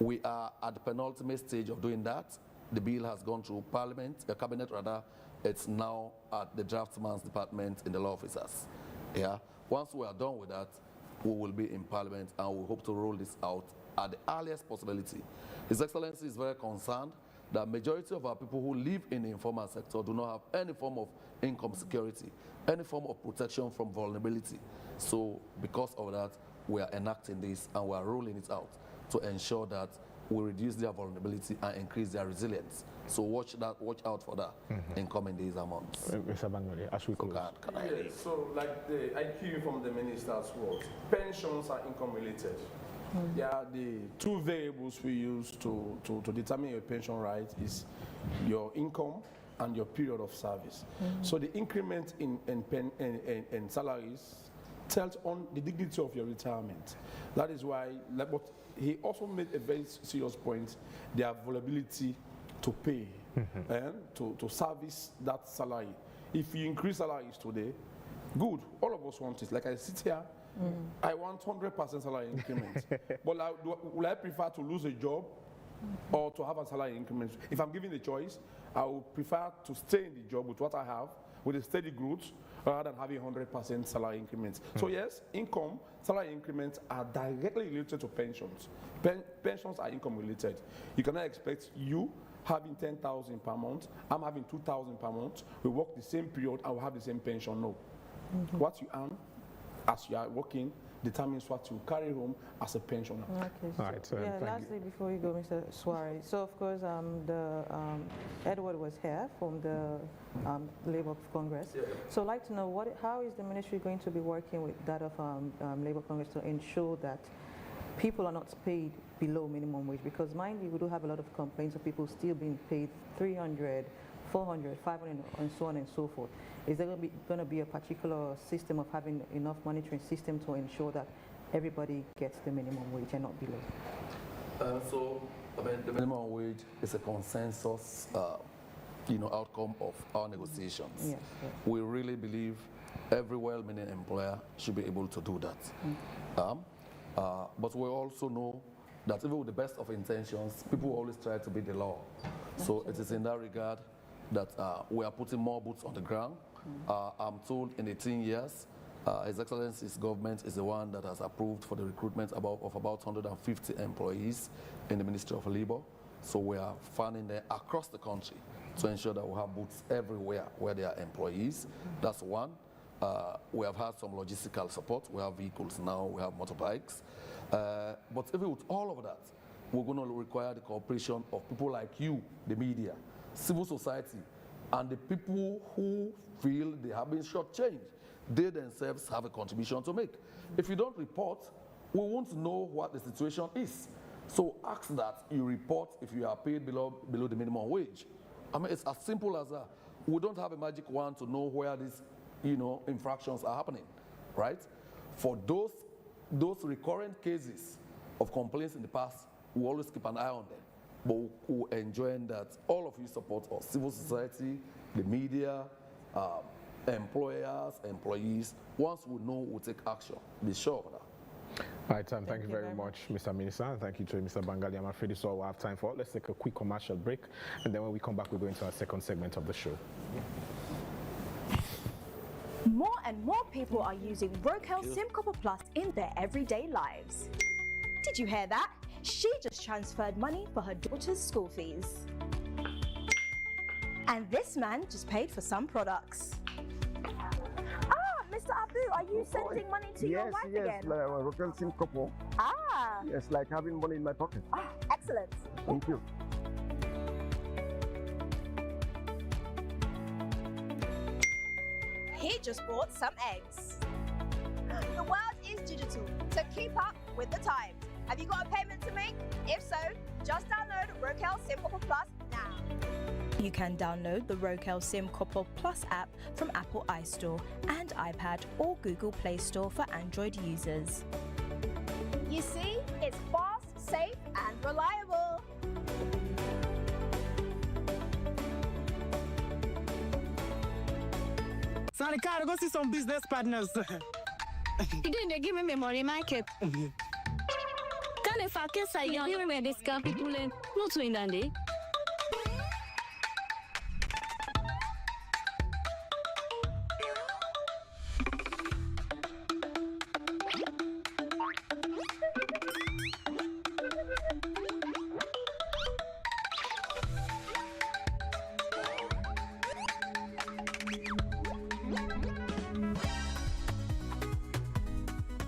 We are at the penultimate stage of doing that. The bill has gone through Parliament, Cabinet rather. It's now at the draftsman's department in the law officers. Yeah. Once we are done with that, we will be in Parliament and we hope to roll this out at the earliest possibility. His Excellency is very concerned that majority of our people who live in the informal sector do not have any form of income security, any form of protection from vulnerability. So because of that, we are enacting this and we are rolling it out to ensure that we reduce their vulnerability and increase their resilience. So watch out for that in coming days and months. Mr. Bangali, as we close. So like I hear from the minister's words, pensions are income related. Yeah, the two variables we use to determine your pension right is your income and your period of service. So the increment in salaries tells on the dignity of your retirement. That is why, but he also made a very serious point, the availability to pay and to service that salary. If you increase salaries today, good, all of us want it. Like I sit here, I want 100% salary increment. But will I prefer to lose a job or to have a salary increment? If I'm given the choice, I would prefer to stay in the job with what I have, with a steady growth, rather than having 100% salary increments. So yes, income, salary increments are directly related to pensions. Pensions are income related. You cannot expect you having 10,000 per month, I'm having 2,000 per month, we work the same period and we have the same pension. No. What you earn as you are working determines what you carry home as a pensioner. Okay. All right, so lastly, before you go, Mr. Suare, so of course, Edward was here from the Labour Congress. So I'd like to know how is the ministry going to be working with that of Labour Congress to ensure that people are not paid below minimum wage? Because mind you, we do have a lot of complaints of people still being paid 300, 400, 500, and so on and so forth. Is there going to be a particular system of having enough monitoring system to ensure that everybody gets the minimum wage and not below? The minimum wage is a consensus, outcome of our negotiations. Yes, yes. We really believe every well-meaning employer should be able to do that. But we also know that even with the best of intentions, people always try to beat the law. So it is in that regard that we are putting more boots on the ground. I'm told in 18 years, His Excellency's government is the one that has approved for the recruitment of about 150 employees in the Ministry of Labour. So we are funding them across the country to ensure that we have boots everywhere where there are employees. That's one. We have had some logistical support. We have vehicles now, we have motorbikes. But even with all of that, we're going to require the cooperation of people like you, the media, civil society, and the people who feel they have been shortchanged. They themselves have a contribution to make. If you don't report, we won't know what the situation is. So ask that you report if you are paid below the minimum wage. I mean, it's as simple as that. We don't have a magic wand to know where these infractions are happening, right? For those recurrent cases of complaints in the past, we always keep an eye on them. But we're enjoying that all of you support us, civil society, the media, employers, employees. Once we know, we'll take action. Be sure of that. All right, thank you very much, Mr. Minister, and thank you to Mr. Bangali. I'm afraid this is all we have time for. Let's take a quick commercial break, and then when we come back, we're going to our second segment of the show. More and more people are using Wakeup SIM Copper Plus in their everyday lives. Did you hear that? She just transferred money for her daughter's school fees. And this man just paid for some products. Ah, Mr. Abu, are you sending money to your wife again? Yes, like Wakeup SIM Copper. Ah. Yes, like having money in my pocket. Ah, excellent. Thank you. He just bought some eggs. The world is digital, so keep up with the times. Have you got a payment to make? If so, just download Wakeup SIM Copper Plus now. You can download the Wakeup SIM Copper Plus app from Apple iStore and iPad or Google Play Store for Android users. You see, it's fast, safe and reliable. Sorry, Carl, go see some business partners. You didn't give me my money, Michael. Can le fakin sa yon yon me deskampi pou le nou tu indande.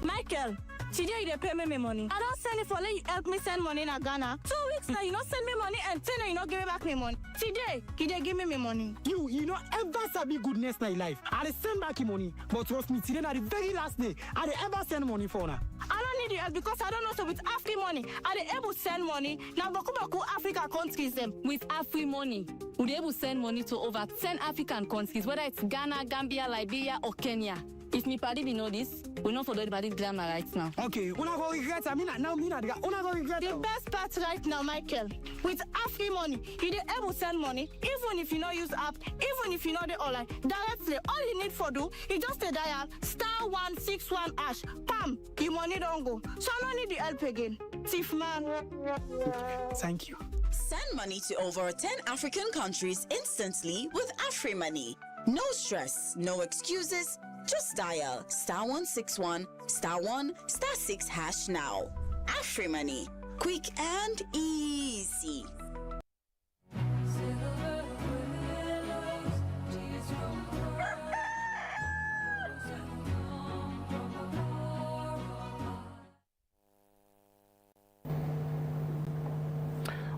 Michael, today you dey pay me my money. I don't send it for let you help me send money in Ghana. 2 weeks now, you don't send me money and 10 now you don't give me back my money. Today, you dey give me my money. You know ever sabi goodness na life. I dey send back your money, but trust me, today na the very last day I dey ever send money for now. I don't need your help because I don't know so with Afri money. I dey able send money. Now Baku Africa countries them. With Afri money, we dey able send money to over 10 African countries, whether it's Ghana, Gambia, Liberia, or Kenya. If me party we know this, we know for the party drama right now. Okay, una go regret. I mean, now me not una go regret. The best part right now, Michael, with Afri money, you dey able send money even if you not use app, even if you know the online directly. All you need for do, you just a dial *161#. Pam, your money don't go. So I don't need the help again. Thief man. Thank you. Send money to over 10 African countries instantly with Afri money. No stress, no excuses. Just dial *161*1*6# now. Afri money, quick and easy.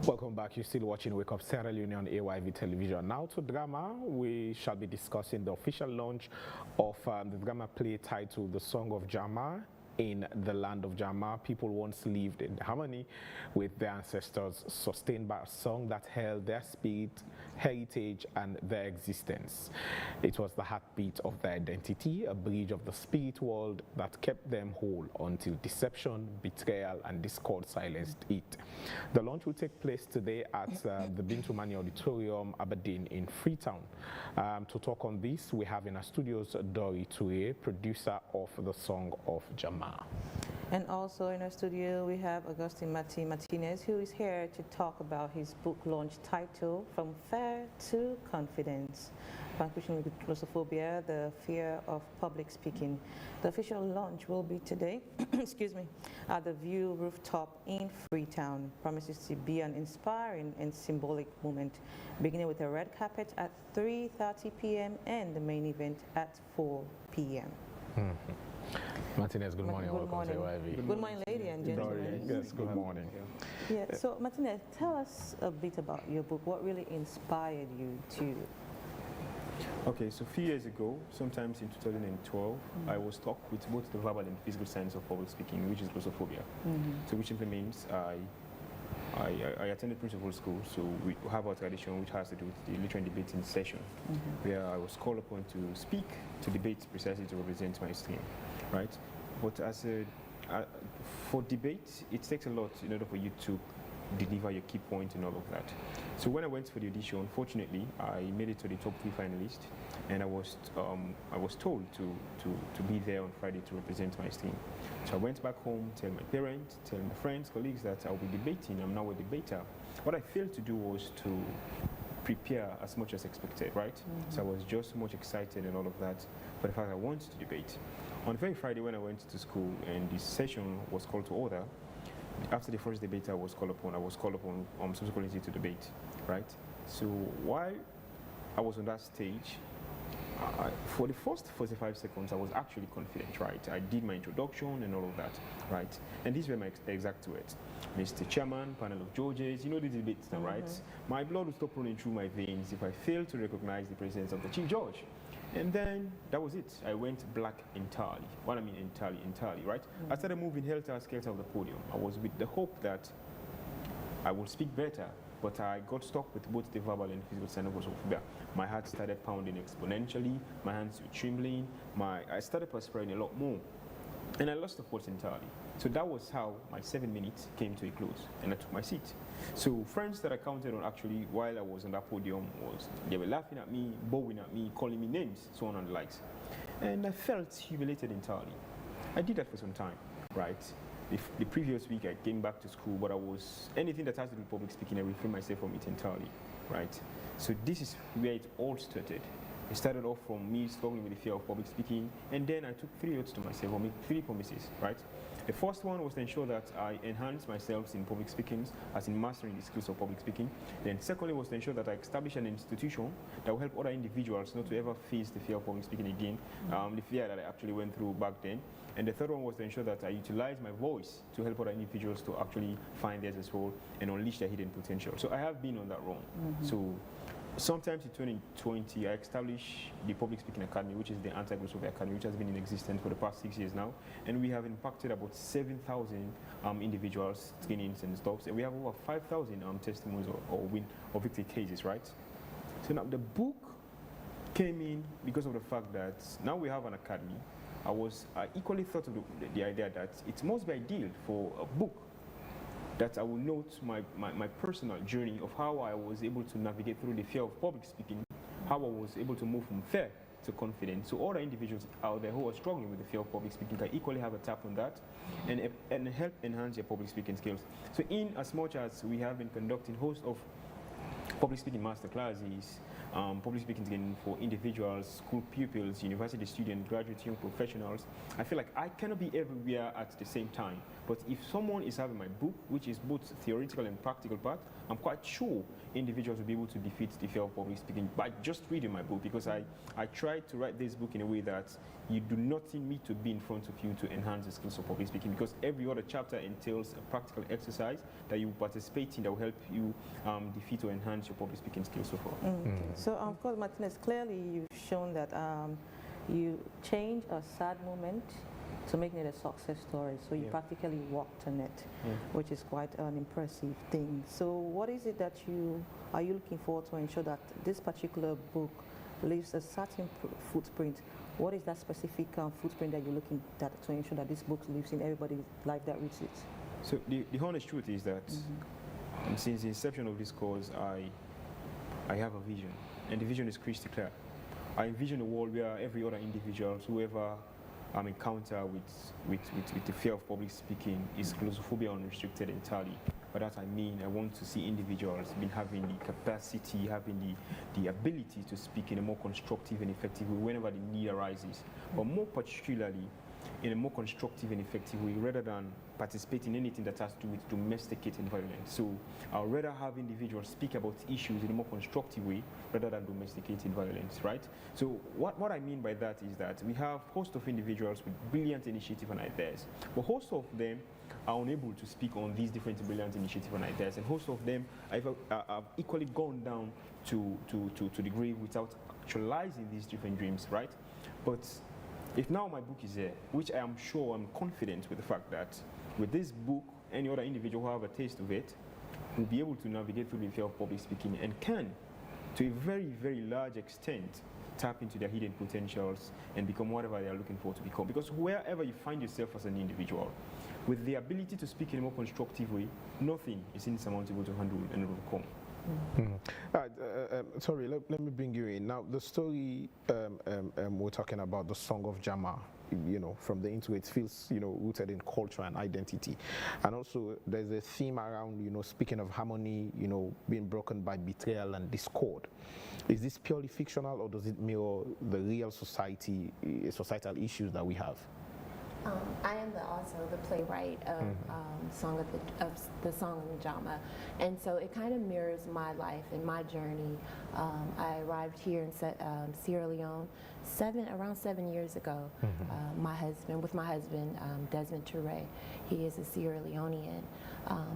Welcome back. You're still watching Wake Up Sierra Leone on AYV television. Now to drama, we shall be discussing the official launch of the drama play titled The Song of Jama. In the land of Jama, people once lived in harmony with their ancestors, sustained by a song that held their spirit, heritage, and their existence. It was the heartbeat of their identity, a bridge of the spirit world that kept them whole until deception, betrayal, and discord silenced it. The launch will take place today at the Bintumani Auditorium, Aberdeen in Freetown. To talk on this, we have in our studios Dori Toure, producer of The Song of Jama. And also in our studio, we have Augustine Martinez, who is here to talk about his book launch title, From Fear to Confidence, Vanquishing Claustrophobia, the Fear of Public Speaking. The official launch will be today, excuse me, at the View Rooftop in Freetown. Promises to be an inspiring and symbolic moment, beginning with a red carpet at 3:30 p.m. and the main event at 4 p.m. Martinez, good morning. Good morning. To AYV. Good morning, ladies and gentlemen. Yes, good morning. Yeah, so Martinez, tell us a bit about your book. What really inspired you to? Okay, so a few years ago, sometimes in 2012, I was struck with both the verbal and physical signs of public speaking, which is claustrophobia. So which simply means I attended principal school, so we have our tradition which has to do with the literary debating session, where I was called upon to speak, to debate precisely to represent my stream, right? But as for debate, it takes a lot in order for you to deliver your key point and all of that. So when I went for the audition, unfortunately, I made it to the top 3 finalists, and I was told to be there on Friday to represent my team. So I went back home, tell my parents, tell my friends, colleagues that I'll be debating. I'm now a debater. What I failed to do was to prepare as much as expected, right? So I was just much excited and all of that for the fact I wanted to debate. On the very Friday when I went to school and the session was called to order, after the first debate I was called upon subsequently to debate, right? So while I was on that stage, for the first 45 seconds I was actually confident, right? I did my introduction and all of that, right? And these were my exact words. Mr. Chairman, panel of judges, you know the debates now, right? My blood would stop running through my veins if I failed to recognize the presence of the chief judge. And then that was it. I went black entirely. What I mean entirely, right? I started moving helter-skelter of the podium. I was with the hope that I would speak better, but I got stuck with both the verbal and physical sign of claustrophobia. My heart started pounding exponentially, my hands were trembling, I started perspiring a lot more, and I lost the thoughts entirely. So that was how my 7 minutes came to a close, and I took my seat. So friends that I counted on actually while I was on that podium they were laughing at me, bowing at me, calling me names, so on and the likes. And I felt humiliated entirely. I did that for some time, right? the previous week I came back to school, but anything that has to do with public speaking, I refrain myself from it entirely, right? So this is where it all started. It started off from me struggling with the fear of public speaking, and then I took 3 oaths to myself, or made 3 promises, right? The first one was to ensure that I enhance myself in public speaking, as in mastering the skills of public speaking. Then secondly was to ensure that I establish an institution that will help other individuals not to ever face the fear of public speaking again, the fear that I actually went through back then. And the third one was to ensure that I utilize my voice to help other individuals to actually find theirs as well and unleash their hidden potential. So I have been on that run. So sometimes in 2020, I established the Public Speaking Academy, which is the Anti-Glossophobia Academy, which has been in existence for the past 6 years now. And we have impacted about 7,000 individuals, trainings and stuff. And we have over 5,000 testimonies or victory cases, right? So now the book came in because of the fact that now we have an academy. I equally thought of the idea that it must be ideal for a book that I will note my personal journey of how I was able to navigate through the fear of public speaking, how I was able to move from fear to confidence. So all the individuals out there who are struggling with the fear of public speaking can equally have a tap on that and help enhance their public speaking skills. So in as much as we have been conducting a host of public speaking master classes, public speaking training for individuals, school pupils, university students, graduate young professionals, I feel like I cannot be everywhere at the same time. But if someone is having my book, which is both theoretical and practical part, I'm quite sure individuals will be able to defeat the fear of public speaking by just reading my book, because I tried to write this book in a way that you do not need me to be in front of you to enhance the skills of public speaking, because every other chapter entails a practical exercise that you participate in that will help you defeat or enhance your public speaking skills so far. So of course, Martinez, clearly you've shown that you changed a sad moment to making it a success story. So you practically worked on it, which is quite an impressive thing. So what is it that you looking for to ensure that this particular book leaves a certain footprint? What is that specific footprint that you're looking at to ensure that this book lives in everybody's life that reads it? So the honest truth is that since the inception of this course, I have a vision, and the vision is crystal clear. I envision a world where every other individual, whoever encounter with the fear of public speaking is glossophobia unrestricted entirely. By that I mean I want to see individuals having the capacity, having the ability to speak in a more constructive and effective way whenever the need arises, but more particularly in a more constructive and effective way rather than participate in anything that has to do with domesticating violence. So I'd rather have individuals speak about issues in a more constructive way rather than domesticating violence, right? So what I mean by that is that we have a host of individuals with brilliant initiative and ideas, but host of them are unable to speak on these different brilliant initiatives and ideas, and host of them have equally gone down to the grave without actualizing these different dreams, right? But if now my book is here, which I am sure, I'm confident with the fact that with this book, any other individual who have a taste of it will be able to navigate through the fear of public speaking and can, to a very, very large extent, tap into their hidden potentials and become whatever they are looking for to become. Because wherever you find yourself as an individual, with the ability to speak in a more constructive way, nothing is insurmountable to handle and overcome. Sorry, let me bring you in. Now, the story we're talking about, the Song of Jama, from the intro, it feels, rooted in culture and identity. And also, there's a theme around, speaking of harmony, being broken by betrayal and discord. Is this purely fictional, or does it mirror the real societal issues that we have? I am also the playwright of the Song of Jama, and so it kind of mirrors my life and my journey. I arrived here in Sierra Leone around 7 years ago. With my husband, Desmond Touré. He is a Sierra Leonean.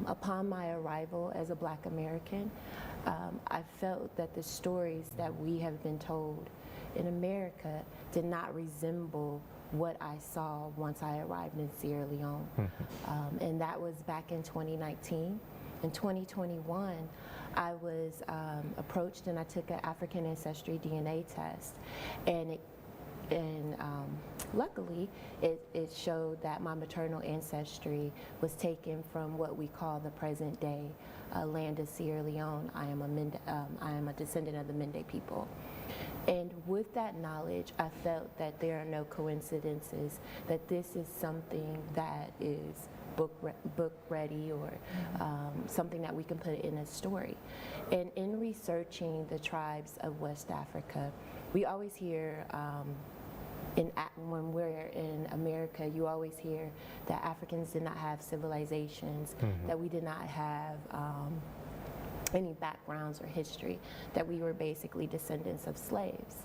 Upon my arrival as a Black American, I felt that the stories that we have been told in America did not resemble what I saw once I arrived in Sierra Leone. And that was back in 2019. In 2021, I was approached and I took an African ancestry DNA test, and luckily it showed that my maternal ancestry was taken from what we call the present day land of Sierra Leone. I am a descendant of the Mende people. And with that knowledge, I felt that there are no coincidences, that this is something that is book ready or something that we can put in a story. And in researching the tribes of West Africa, we always hear when we're in America, you always hear that Africans did not have civilizations, that we did not have any backgrounds or history, that we were basically descendants of slaves.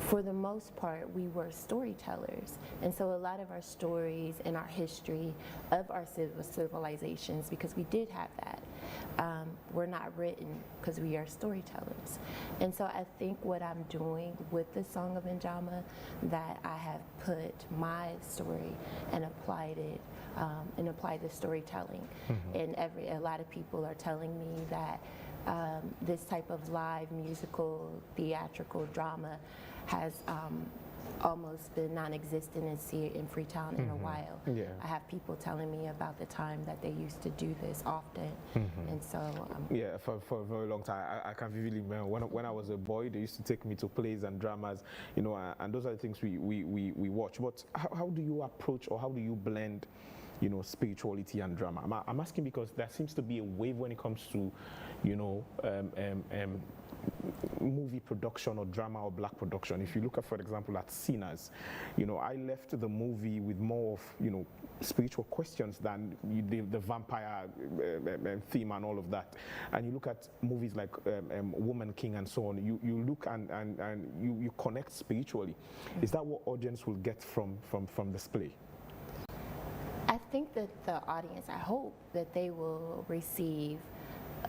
For the most part, we were storytellers. And so a lot of our stories and our history of our civilizations, because we did have that, were not written because we are storytellers. And so I think what I'm doing with the Song of Njama, that I have put my story and applied it, and applied the storytelling. And a lot of people are telling me that this type of live musical, theatrical drama has almost been non-existent in Freetown in a while. Yeah. I have people telling me about the time that they used to do this often, and so yeah, for a very long time, I can vividly remember when I was a boy, they used to take me to plays and dramas, you know, and those are the things we watch. But how do you approach, or how do you blend, you know, spirituality and drama? I'm asking because there seems to be a wave when it comes to, you know, movie production or drama or black production. If you look at, for example, at Sinners, you know, I left the movie with more of, you know, spiritual questions than the vampire theme and all of that. And you look at movies like Woman King and so on, you look and you connect spiritually. Is that what audience will get from this play? I think that the audience, I hope that they will receive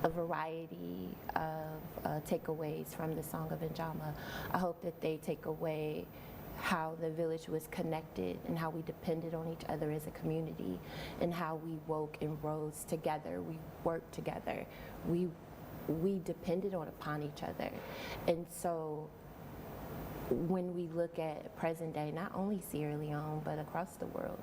a variety of takeaways from the Song of Njama. I hope that they take away how the village was connected and how we depended on each other as a community, and how we woke and rose together. We worked together. We depended upon each other. And so when we look at present day, not only Sierra Leone, but across the world,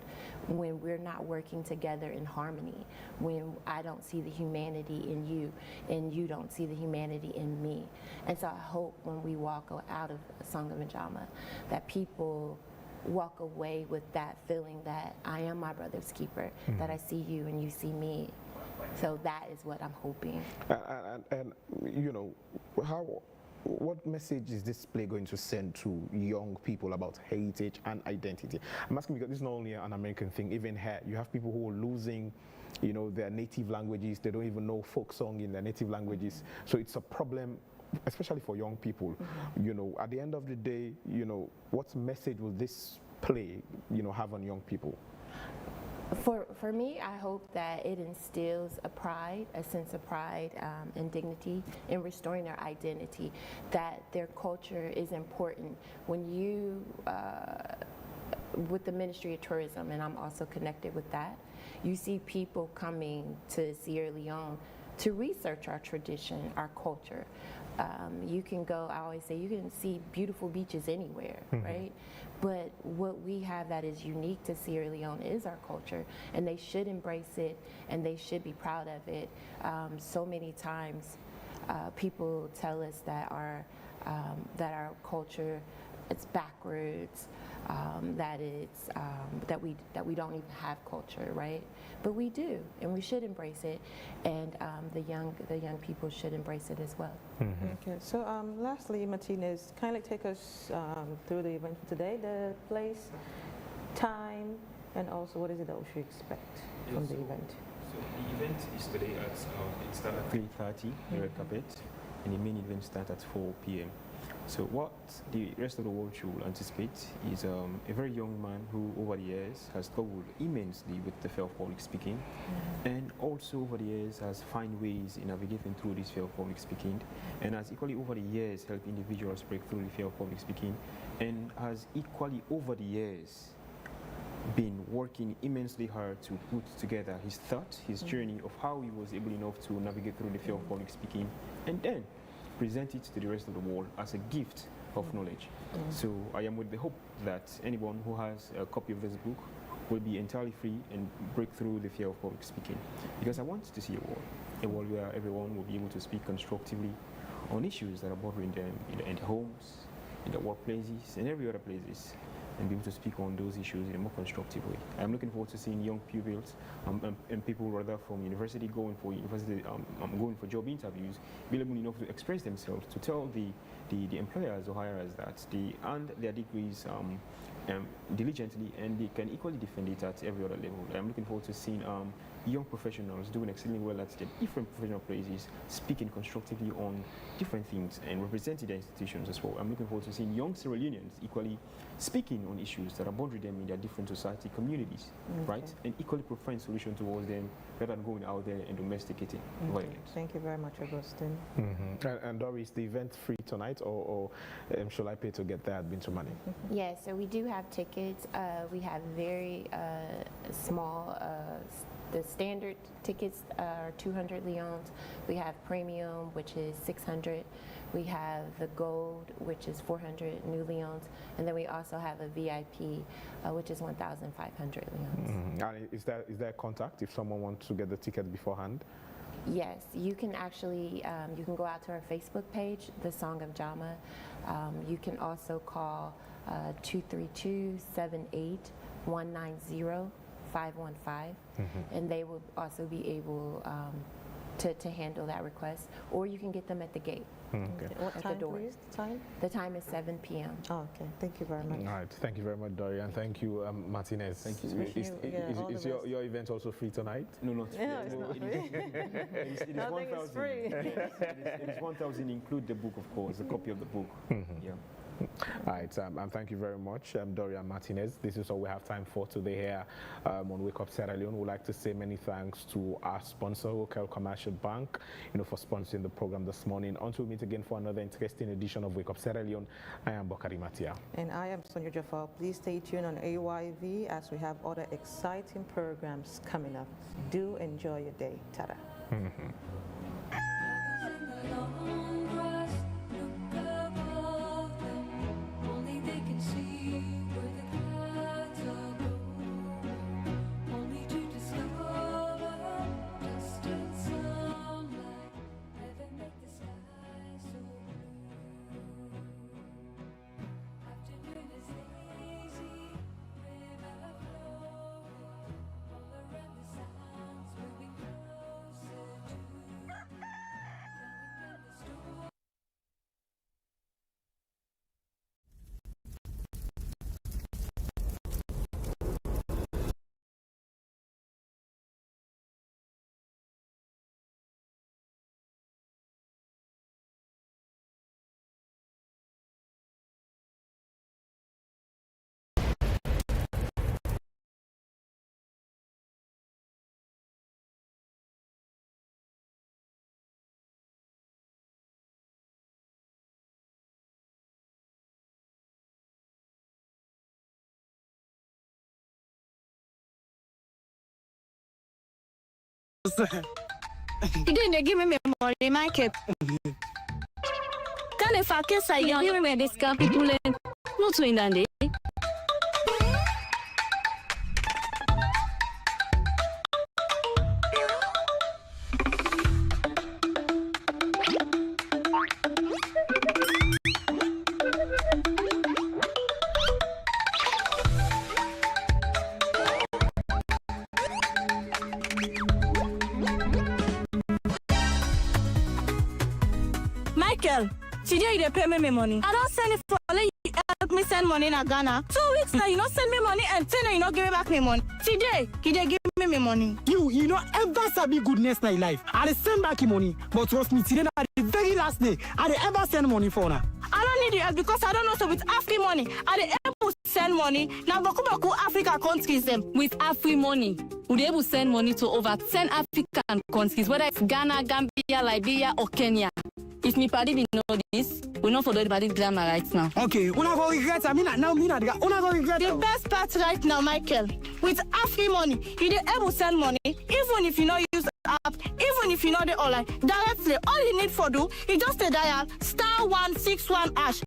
when we're not working together in harmony, when I don't see the humanity in you and you don't see the humanity in me. And so I hope when we walk out of Song of Njama that people walk away with that feeling that I am my brother's keeper, that I see you and you see me. So that is what I'm hoping. And you know, what message is this play going to send to young people about heritage and identity? I'm asking because this is not only an American thing. Even here, you have people who are losing, you know, their native languages. They don't even know folk song in their native languages. So it's a problem, especially for young people. You know, at the end of the day, you know, what message will this play, you know, have on young people? For me, I hope that it instills a sense of pride and dignity in restoring their identity, that their culture is important. When you, with the Ministry of Tourism, and I'm also connected with that, you see people coming to Sierra Leone to research our tradition, our culture. You can go, I always say, you can see beautiful beaches anywhere, right? But what we have that is unique to Sierra Leone is our culture, and they should embrace it, and they should be proud of it. So many times, people tell us that our culture, it's backwards, that it's that we don't even have culture, right? But we do, and we should embrace it, and the young people should embrace it as well. Okay. So lastly, Martinez, kindly take us through the event for today, the place, time, and also what is it that we should expect from the event? So the event is today at it starts at 3:30, the red carpet, and the main event starts at 4 p.m. So what the rest of the world should anticipate is a very young man who over the years has struggled immensely with the fear of public speaking, and also over the years has found ways in navigating through this fear of public speaking, and has equally over the years helped individuals break through the fear of public speaking, and has equally over the years been working immensely hard to put together his thought, his journey of how he was able enough to navigate through the fear of public speaking, and then present it to the rest of the world as a gift of knowledge. So I am with the hope that anyone who has a copy of this book will be entirely free and break through the fear of public speaking. Because I want to see a world where everyone will be able to speak constructively on issues that are bothering them in their homes, in their workplaces, and every other places. and be able to speak on those issues in a more constructive way. I'm looking forward to seeing young pupils and people rather from university going for job interviews, be able enough to express themselves, to tell the employers or hirers that they earned their degrees diligently and they can equally defend it at every other level. I'm looking forward to seeing young professionals doing exceedingly well at their different professional places, speaking constructively on different things and representing their institutions as well. I'm looking forward to seeing young Sierra Leoneans equally speaking on issues that are bothering them in their different society communities, right? And equally providing solutions towards them rather than going out there and domesticating violence. Thank you very much, Augustine. And Doris, the event free tonight, or shall I pay to get there at Bintu Money? Yes, so we do have tickets. We have very small, the standard tickets are 200 Leones. We have premium, which is 600. We have the gold, which is 400 new Leones. And then we also have a VIP, which is 1,500 Leones. And is there contact if someone wants to get the ticket beforehand? Yes, you can actually, you can go out to our Facebook page, The Song of Jama. You can also call 232-78-190-515, and they will also be able to handle that request, or you can get them at the gate. What time, please? The time is 7 p.m. Oh, okay. Thank you very much. All right. Thank you very much, Dorian. Thank you, Martinez. Thank you. Is your event also free tonight? No, not free. No, it's not free. Nothing is free. It is 1,000 include the book, of course, the copy of the book. Yeah. All right, and thank you very much, Dorian Martinez. This is all we have time for today here on Wake Up Sierra Leone. We'd like to say many thanks to our sponsor, Wakeup Commercial Bank, for sponsoring the program this morning. Until we meet again for another interesting edition of Wake Up Sierra Leone, I am Bokari Matia. And I am Sonia Jafar. Please stay tuned on AYV as we have other exciting programs coming up. Do enjoy your day. Ta-da. You didn't give me money, Michael. Can if I can say you give me this capital, not to in the Michael, today you pay me money. I don't send it for you help me send money in Ghana. 2 weeks now, you not send me money and 10 you not give me back me money. Today, you give me money. You not ever sabi goodness in life. I send back your money, but trust me, today na the very last day I ever send money for now. I don't need your help because I don't know so with Afri money. I able to send money. Now Baku Africa countries them. With Afri money, we'll be able to send money to over 10 African countries, whether it's Ghana, Gambia, Liberia, or Kenya. If me party didn't know this, we not follow the party grammar right now. Okay, una go regret. I mean, now una go regret. The best part right now, Michael, with Afri money, you dey able to send money even if you not use app, even if you know the online directly. All you need for do is just a dial *161#.